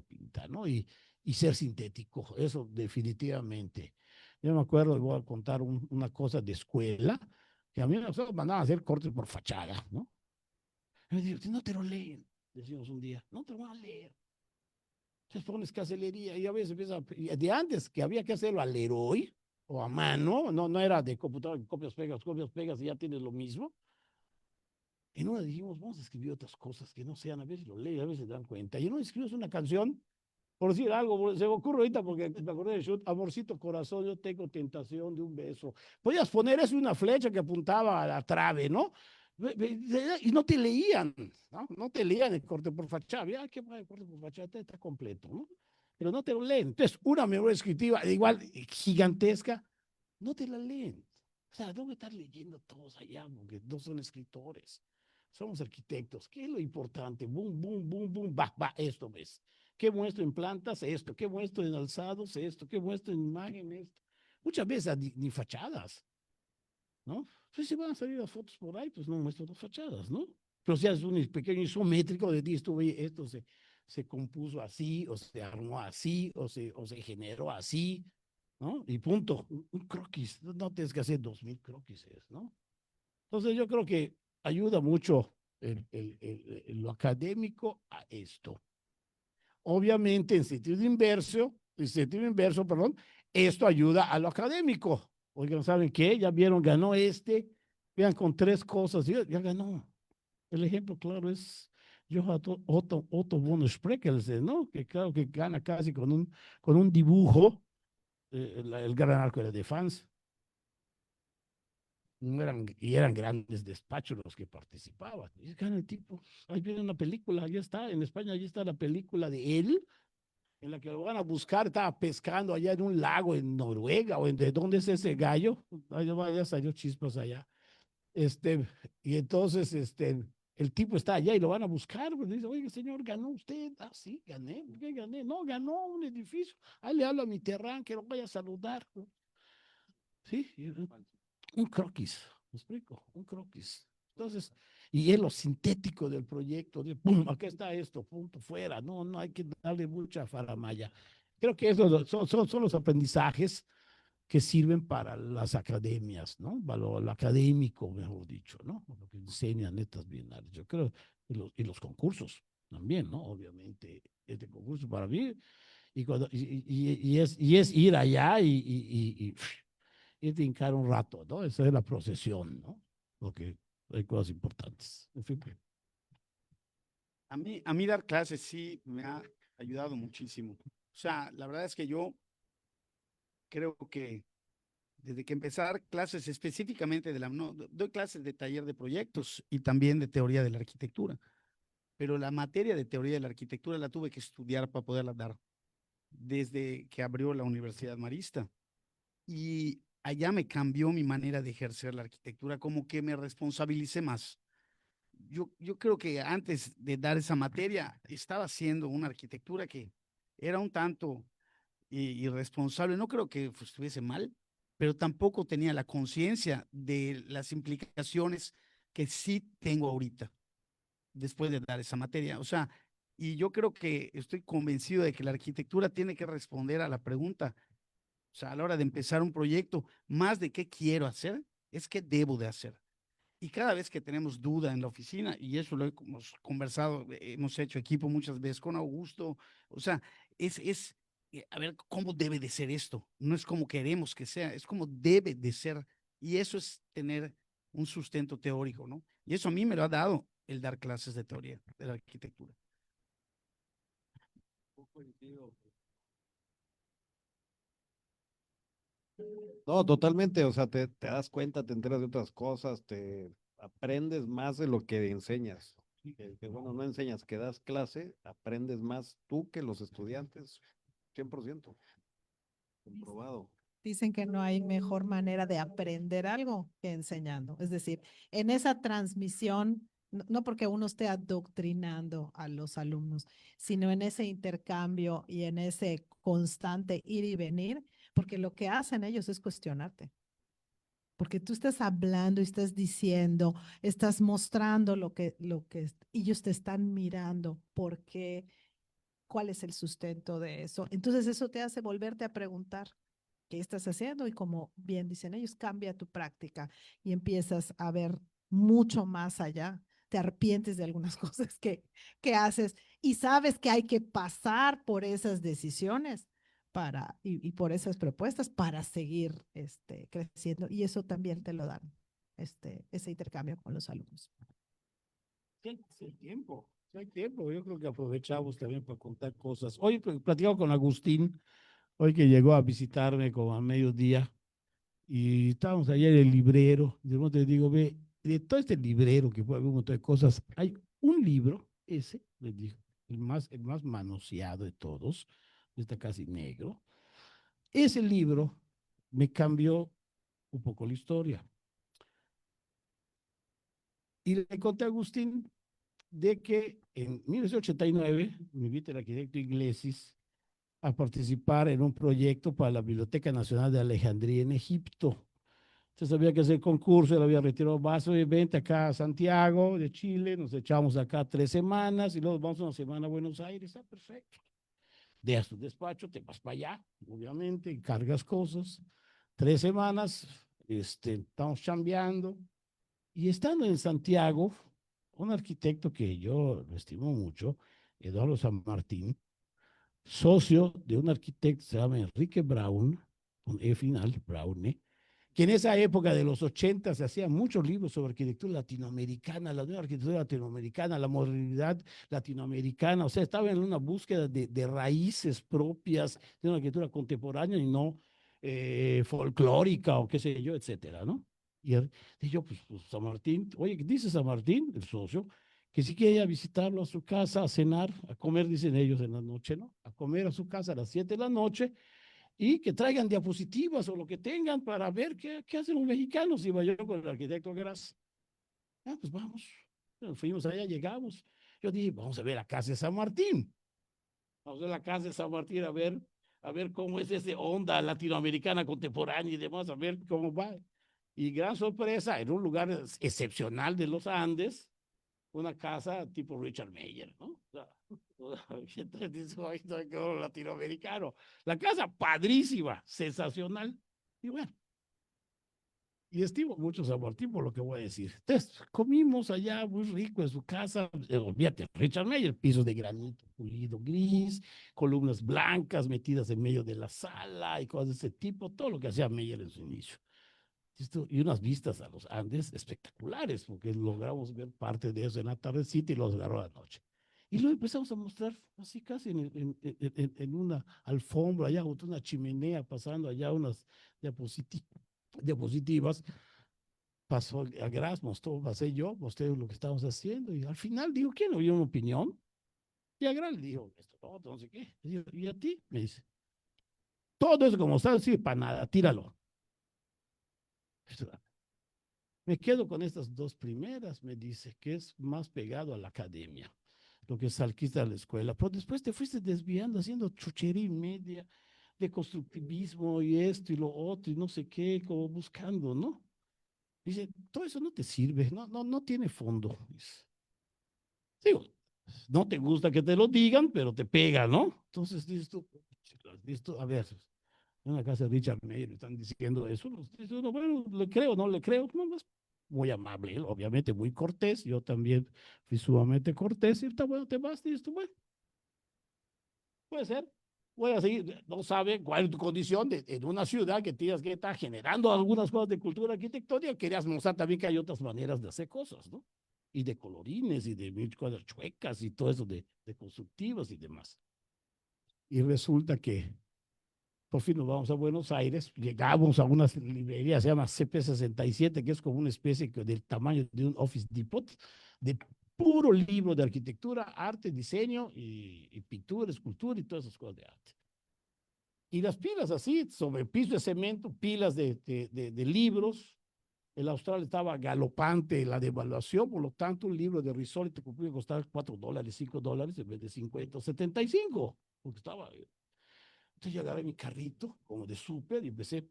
pinta, ¿no? Y ser sintético, eso definitivamente. Yo me acuerdo, voy a contar una cosa de escuela, que a mí nosotros mandaban a hacer cortes por fachada, ¿no? Y me digo, si no te lo leen, decimos un día, no te lo van a leer. Entonces pones caselería y a veces empieza, de antes que había que hacerlo al Leroy o a mano, no era de computadora, copias, pegas y ya tienes lo mismo. En una dijimos, vamos a escribir otras cosas que no sean, a veces lo leen, a veces se dan cuenta. Y en una escribimos una canción, por decir algo, se me ocurre ahorita porque me acordé de Shoot, amorcito corazón, yo tengo tentación de un beso. Podías poner eso una flecha que apuntaba a la trave, ¿no? Y no te leían, ¿no? No te leían el corte por fachada. Ah, qué mal, el corte por fachada está completo, ¿no? Pero no te lo leen. Entonces, una memoria escritiva, igual gigantesca, no te la leen. O sea, no me estar leyendo todos allá porque no son escritores. Somos arquitectos. ¿Qué es lo importante? Boom, boom, boom, boom, va, esto ves. ¿Qué muestro en plantas? Esto. ¿Qué muestro en alzados? Esto. ¿Qué muestro en imágenes? Muchas veces ni fachadas, ¿no? Pues si van a salir las fotos por ahí, pues no muestro las fachadas, ¿no? Pero si haces un pequeño isométrico de esto, esto se compuso así, o se armó así, o se generó así, ¿no? Y punto. Un croquis. No tienes que hacer 2000 croquises, ¿no? Entonces yo creo que ayuda mucho lo académico a esto. Obviamente, en sentido inverso, perdón, esto ayuda a lo académico. Oigan, ¿saben qué? Ya vieron, ganó vean con 3 cosas, ya ganó. El ejemplo claro es Johann Otto von Spreckels, ¿no? Que claro que gana casi con un dibujo, el gran arco de la defensa. No eran grandes despachos los que participaban. Y gana el tipo. Ahí viene una película, ya está, en España, ya está la película de él, en la que lo van a buscar, estaba pescando allá en un lago en Noruega, o de dónde es ese gallo. Ya salió chispas allá. Y entonces, el tipo está allá y lo van a buscar, pues dice, oye, señor, ¿ganó usted? Ah, sí, gané. ¿Por qué gané? No, ganó un edificio. Ahí le hablo a Mitterrand que lo vaya a saludar. Sí, un croquis, ¿me explico? Un croquis. Entonces, y es lo sintético del proyecto, de pum, aquí está esto, punto, fuera, no hay que darle mucha faramaya. Creo que esos son los aprendizajes que sirven para las academias, ¿no? Para lo académico, mejor dicho, ¿no? Lo que enseñan estas bienales, yo creo, y los concursos también, ¿no? Obviamente, este concurso para mí, y es ir allá y hincar un rato, ¿no? Esa es la procesión, ¿no? Porque hay cosas importantes. En fin. A mí dar clases sí me ha ayudado muchísimo. O sea, la verdad es que yo creo que desde que empezar clases específicamente no, doy clases de taller de proyectos y también de teoría de la arquitectura, pero la materia de teoría de la arquitectura la tuve que estudiar para poderla dar desde que abrió la Universidad Marista. y allá me cambió mi manera de ejercer la arquitectura, como que me responsabilicé más. Yo creo que antes de dar esa materia estaba haciendo una arquitectura que era un tanto irresponsable. No creo que estuviese mal, pero tampoco tenía la conciencia de las implicaciones que sí tengo ahorita, después de dar esa materia. O sea, y yo creo que estoy convencido de que la arquitectura tiene que responder a la pregunta, o sea, a la hora de empezar un proyecto, más de qué quiero hacer, es qué debo de hacer. Y cada vez que tenemos duda en la oficina, y eso lo hemos conversado, hemos hecho equipo muchas veces con Augusto, o sea, es a ver, ¿cómo debe de ser esto? No es como queremos que sea, es como debe de ser. Y eso es tener un sustento teórico, ¿no? Y eso a mí me lo ha dado el dar clases de teoría de la arquitectura. No, totalmente, o sea, te das cuenta, te enteras de otras cosas, te aprendes más de lo que enseñas. Bueno, no enseñas, que das clase, aprendes más tú que los estudiantes, 100%, comprobado. Dicen que no hay mejor manera de aprender algo que enseñando. Es decir, en esa transmisión, no porque uno esté adoctrinando a los alumnos, sino en ese intercambio y en ese constante ir y venir, porque lo que hacen ellos es cuestionarte. Porque tú estás hablando y estás diciendo, estás mostrando ellos te están mirando, por qué, cuál es el sustento de eso. Entonces eso te hace volverte a preguntar qué estás haciendo y como bien dicen ellos, cambia tu práctica y empiezas a ver mucho más allá. Te arrepientes de algunas cosas que haces y sabes que hay que pasar por esas decisiones y por esas propuestas para seguir creciendo. Y eso también te lo dan, ese intercambio con los alumnos. Sí, hay tiempo, sí hay tiempo. Yo creo que aprovechamos también para contar cosas. Hoy platicaba con Agustín, hoy que llegó a visitarme como a mediodía, y estábamos allá en el librero. Y de repente le digo, ve, de todo este librero que puede haber un montón de cosas, hay un libro, ese, les digo, el más manoseado de todos, está casi negro. Ese libro me cambió un poco la historia. Y le conté a Agustín de que en 1989 me invita el arquitecto Iglesias a participar en un proyecto para la Biblioteca Nacional de Alejandría en Egipto. Entonces había que hacer concurso, él había retirado vaso de venta acá a Santiago de Chile, nos echamos acá 3 semanas y luego vamos una semana a Buenos Aires, está perfecto. Dejas tu despacho, te vas para allá, obviamente, cargas cosas. 3 semanas, estamos chambeando. Y estando en Santiago, un arquitecto que yo lo estimo mucho, Eduardo San Martín, socio de un arquitecto que se llama Enrique Braun, con E final, Braune, que en esa época de los 80 se hacían muchos libros sobre arquitectura latinoamericana, la nueva arquitectura latinoamericana, la modernidad latinoamericana, o sea, estaba en una búsqueda de raíces propias de una arquitectura contemporánea y no folclórica o qué sé yo, etcétera, ¿no? Y yo, pues, San Martín, oye, ¿qué dice San Martín, el socio? Que si quiere ir a visitarlo a su casa, a cenar, a comer, dicen ellos en la noche, ¿no? A comer a su casa a las 7 de la noche y que traigan diapositivas o lo que tengan para ver qué hacen los mexicanos. Iba yo con el arquitecto Gras. Ah, pues vamos. Bueno, fuimos allá, llegamos. Yo dije, vamos a ver la casa de San Martín. Vamos a ver la casa de San Martín, a ver cómo es esa onda latinoamericana contemporánea y demás, a ver cómo va. Y gran sorpresa, en un lugar excepcional de los Andes, una casa tipo Richard Meyer, ¿no? Entonces dice, ay, no, latinoamericano. La casa padrísima, sensacional. Y bueno, y estimo mucho San Martín por lo que voy a decir. Entonces, comimos allá muy rico en su casa. Olvídate, Richard Meyer, pisos de granito pulido gris, columnas blancas metidas en medio de la sala y cosas de ese tipo, todo lo que hacía Meyer en su inicio. Y unas vistas a los Andes espectaculares, porque logramos ver parte de eso en la tardecita y los agarró a la noche. Y luego empezamos a mostrar así casi en una alfombra, allá junto a una chimenea, pasando allá unas diapositivas. Pasó a Gras, pasé yo, mostré lo que estábamos haciendo y al final digo, ¿quién no vio una opinión? Y a Gras le dijo, esto, no sé qué. Y a ti, me dice, todo eso como está, sí, para nada, tíralo. Me quedo con estas dos primeras, me dice, que es más pegado a la academia, lo que salquiste a la escuela, pero después te fuiste desviando, haciendo chuchería y media de constructivismo y esto y lo otro y no sé qué, como buscando, ¿no? Dice, todo eso no te sirve, no tiene fondo. Dice. Digo, no te gusta que te lo digan, pero te pega, ¿no? Entonces dices tú, a ver, en la casa de Richard Mayer están diciendo eso. Dice uno, bueno, le creo, no le creo, no, es muy amable, él, obviamente muy cortés, yo también fui sumamente cortés, y está bueno, te vas, dices tú, bueno, puede ser, voy a seguir, no sabe cuál es tu condición en una ciudad que tienes que estar generando algunas cosas de cultura arquitectónica, querías mostrar también que hay otras maneras de hacer cosas, ¿no? Y de colorines y de mil cosas chuecas y todo eso de constructivas y demás. Y resulta que por fin nos vamos a Buenos Aires, llegamos a una librería, se llama CP67, que es como una especie del tamaño de un Office Depot, de puro libro de arquitectura, arte, diseño y pintura, escultura y todas esas cosas de arte. Y las pilas así, sobre piso de cemento, pilas de libros. El austral estaba galopante la devaluación, por lo tanto, un libro de Risoli te podía costar $4, $5 en vez de 50 o 75, porque estaba. Entonces yo agarré mi carrito, como de súper, y empecé,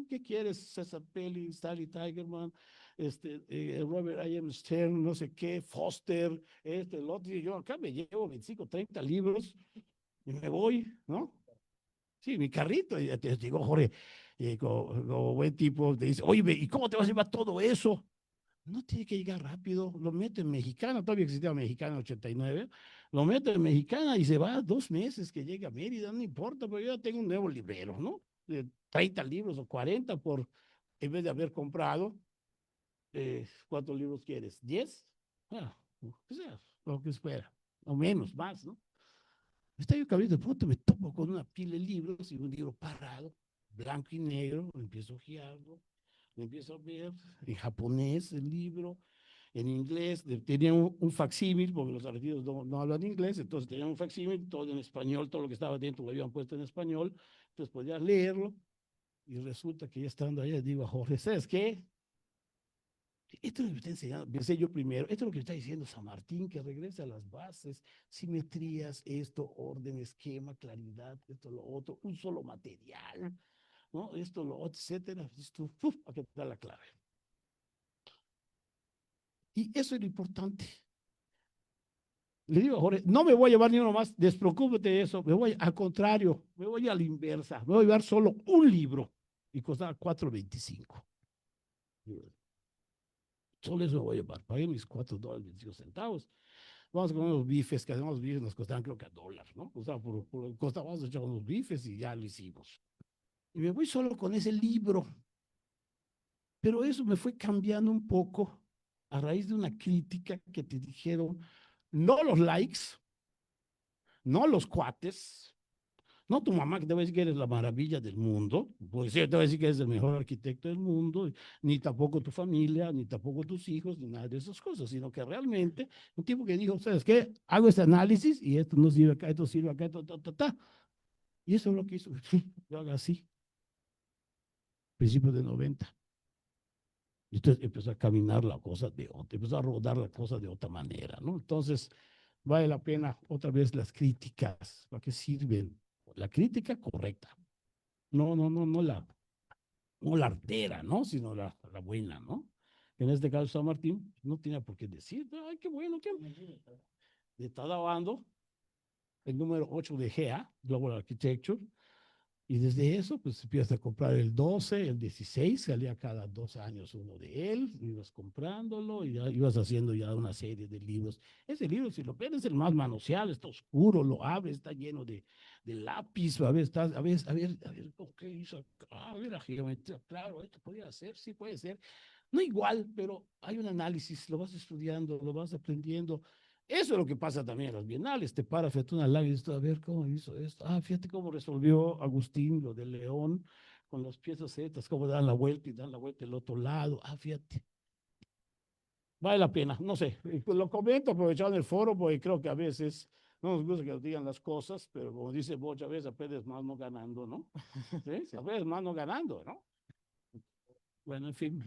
¿qué quieres? César Pelli, Stanley Tigerman, Robert I. M. Stern, no sé qué, Foster, el otro, y yo acá me llevo 25, 30 libros, y me voy, ¿no? Sí, mi carrito, y te digo, Jorge, como buen tipo, te dice, oye, ¿y cómo te vas a llevar todo eso? No tiene que llegar rápido, lo meto en Mexicana, todavía existía Mexicana en 89, lo meto en Mexicana y se va 2 meses que llegue a Mérida, no importa, pero yo ya tengo un nuevo librero, ¿no? De 30 libros o 40 en vez de haber comprado, ¿cuántos libros quieres? ¿10? Bueno, o sea, lo que espera, o menos, más, ¿no? Está yo cabrito, de pronto me topo con una pila de libros y un libro parado, blanco y negro, empiezo a ojearlo, empiezo a ver en japonés el libro, en inglés, tenía un facsímil, porque los argentinos no hablan inglés, entonces tenían un facsímil, todo en español, todo lo que estaba dentro lo habían puesto en español, entonces podía leerlo, y resulta que ya estando allá, digo a Jorge, ¿sabes qué? Esto es lo que me está enseñando, pensé yo primero, esto es lo que está diciendo San Martín, que regrese a las bases, simetrías, esto, orden, esquema, claridad, esto, lo otro, un solo material, ¿no? Esto, lo otro, etcétera. Esto, aquí está la clave. Y eso es lo importante. Le digo, Jorge, no me voy a llevar ni uno más, despreocúpate de eso, al contrario, me voy a la inversa, me voy a llevar solo un libro y costaba $4.25. Solo eso me voy a llevar, pagué mis $4.25. Vamos a comer unos bifes, que además los bifes nos costaban creo que $1, ¿no? O sea, costábamos echar unos bifes y ya lo hicimos. Y me voy solo con ese libro. Pero eso me fue cambiando un poco a raíz de una crítica que te dijeron, no los likes, no los cuates, no tu mamá que te va a decir que eres la maravilla del mundo, pues sí, te va a decir que eres el mejor arquitecto del mundo, ni tampoco tu familia, ni tampoco tus hijos, ni nada de esas cosas, sino que realmente un tipo que dijo, ¿sabes qué? Hago este análisis y esto no sirve acá, esto sirve acá, esto, Y eso es lo que hizo, yo haga así, principios de 90. Y entonces empezó a caminar la cosa de otra, empezó a rodar la cosa de otra manera, ¿no? Entonces, vale la pena otra vez las críticas, ¿para qué sirven? La crítica correcta, no la artera, ¿no? Sino la buena, ¿no? En este caso, San Martín no tenía por qué decir, ay, qué bueno, que le está dando el número 8 de GA, Global Architecture, y desde eso, pues empiezas a comprar el 12, el 16, salía cada 2 años uno de él, ibas comprándolo y ya ibas haciendo ya una serie de libros. Ese libro, si lo ves, es el más manoseado, está oscuro, lo abres, está lleno de lápiz, a ver, ¿qué hizo acá? A ver, la geometría, claro, esto podría ser, sí puede ser. No igual, pero hay un análisis, lo vas estudiando, lo vas aprendiendo. Eso es lo que pasa también en las bienales. Te para frente a una lágrima y dices, a ver cómo hizo esto. Ah, fíjate cómo resolvió Agustín lo del león con las piezas estas, cómo dan la vuelta y dan la vuelta del otro lado. Ah, fíjate. Vale la pena, no sé. Pues lo comento aprovechando el foro porque creo que a veces no nos gusta que nos digan las cosas, pero como dice Bocha, a veces aprendes más no ganando, ¿no? ¿Sí? A veces más no ganando, ¿no? Bueno, en fin.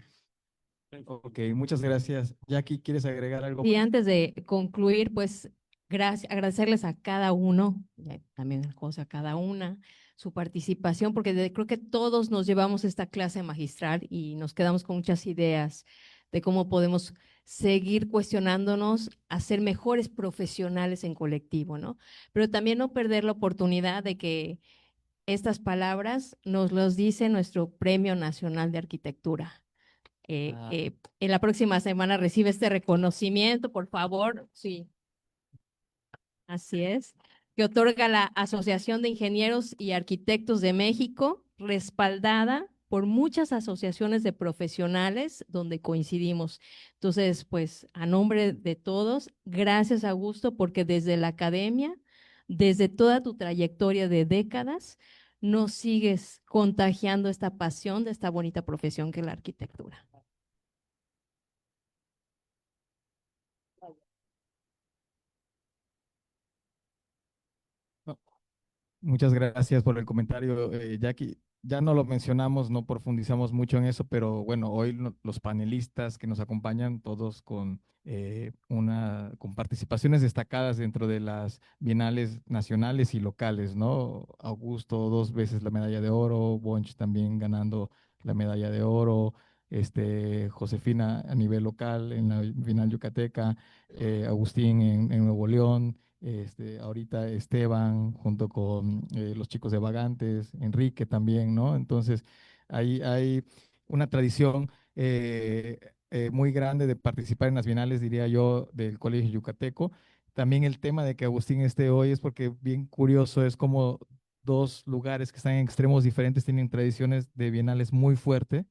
Ok, muchas gracias. Jackie, ¿quieres agregar algo Y más? antes de concluir, pues gracias, agradecerles a cada uno, y también a José, a cada una, su participación, porque creo que todos nos llevamos esta clase magistral y nos quedamos con muchas ideas de cómo podemos seguir cuestionándonos a ser mejores profesionales en colectivo, ¿no? Pero también no perder la oportunidad de que estas palabras nos los dice nuestro Premio Nacional de Arquitectura. En la próxima semana recibe este reconocimiento, por favor. Sí, así es. Que otorga la Asociación de Ingenieros y Arquitectos de México, respaldada por muchas asociaciones de profesionales donde coincidimos. Entonces, pues, a nombre de todos, gracias, Augusto, porque desde la academia, desde toda tu trayectoria de décadas, nos sigues contagiando esta pasión de esta bonita profesión que es la arquitectura. No, muchas gracias por el comentario, Jackie. Ya no lo mencionamos, no profundizamos mucho en eso, pero bueno, hoy los panelistas que nos acompañan, todos con participaciones destacadas dentro de las bienales nacionales y locales, ¿no? Augusto, 2 veces la medalla de oro, Bonch también ganando la medalla de oro, Josefina a nivel local en la Bienal Yucateca, Agustín en Nuevo León. Ahorita Esteban junto con los chicos de Vagantes, Enrique también, ¿no? Entonces, hay una tradición muy grande de participar en las bienales, diría yo, del Colegio Yucateco. También el tema de que Agustín esté hoy es porque bien curioso, es como dos lugares que están en extremos diferentes tienen tradiciones de bienales muy fuerte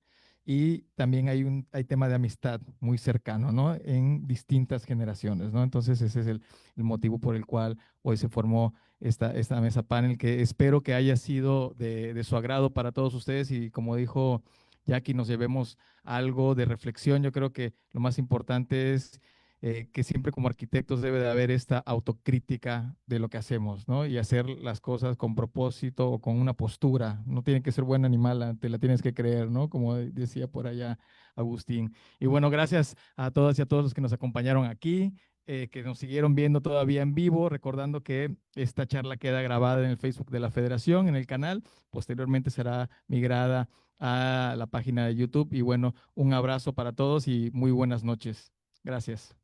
y también hay tema de amistad muy cercano, ¿no? En distintas generaciones, ¿no? Entonces ese es el motivo por el cual hoy se formó esta mesa panel, que espero que haya sido de su agrado para todos ustedes y como dijo Jackie, nos llevemos algo de reflexión. Yo creo que lo más importante es que siempre como arquitectos debe de haber esta autocrítica de lo que hacemos, ¿no? Y hacer las cosas con propósito o con una postura. No tiene que ser buena ni mala, te la tienes que creer, ¿no? Como decía por allá Agustín. Y bueno, gracias a todas y a todos los que nos acompañaron aquí, que nos siguieron viendo todavía en vivo, recordando que esta charla queda grabada en el Facebook de la Federación, en el canal, posteriormente será migrada a la página de YouTube. Y bueno, un abrazo para todos y muy buenas noches. Gracias.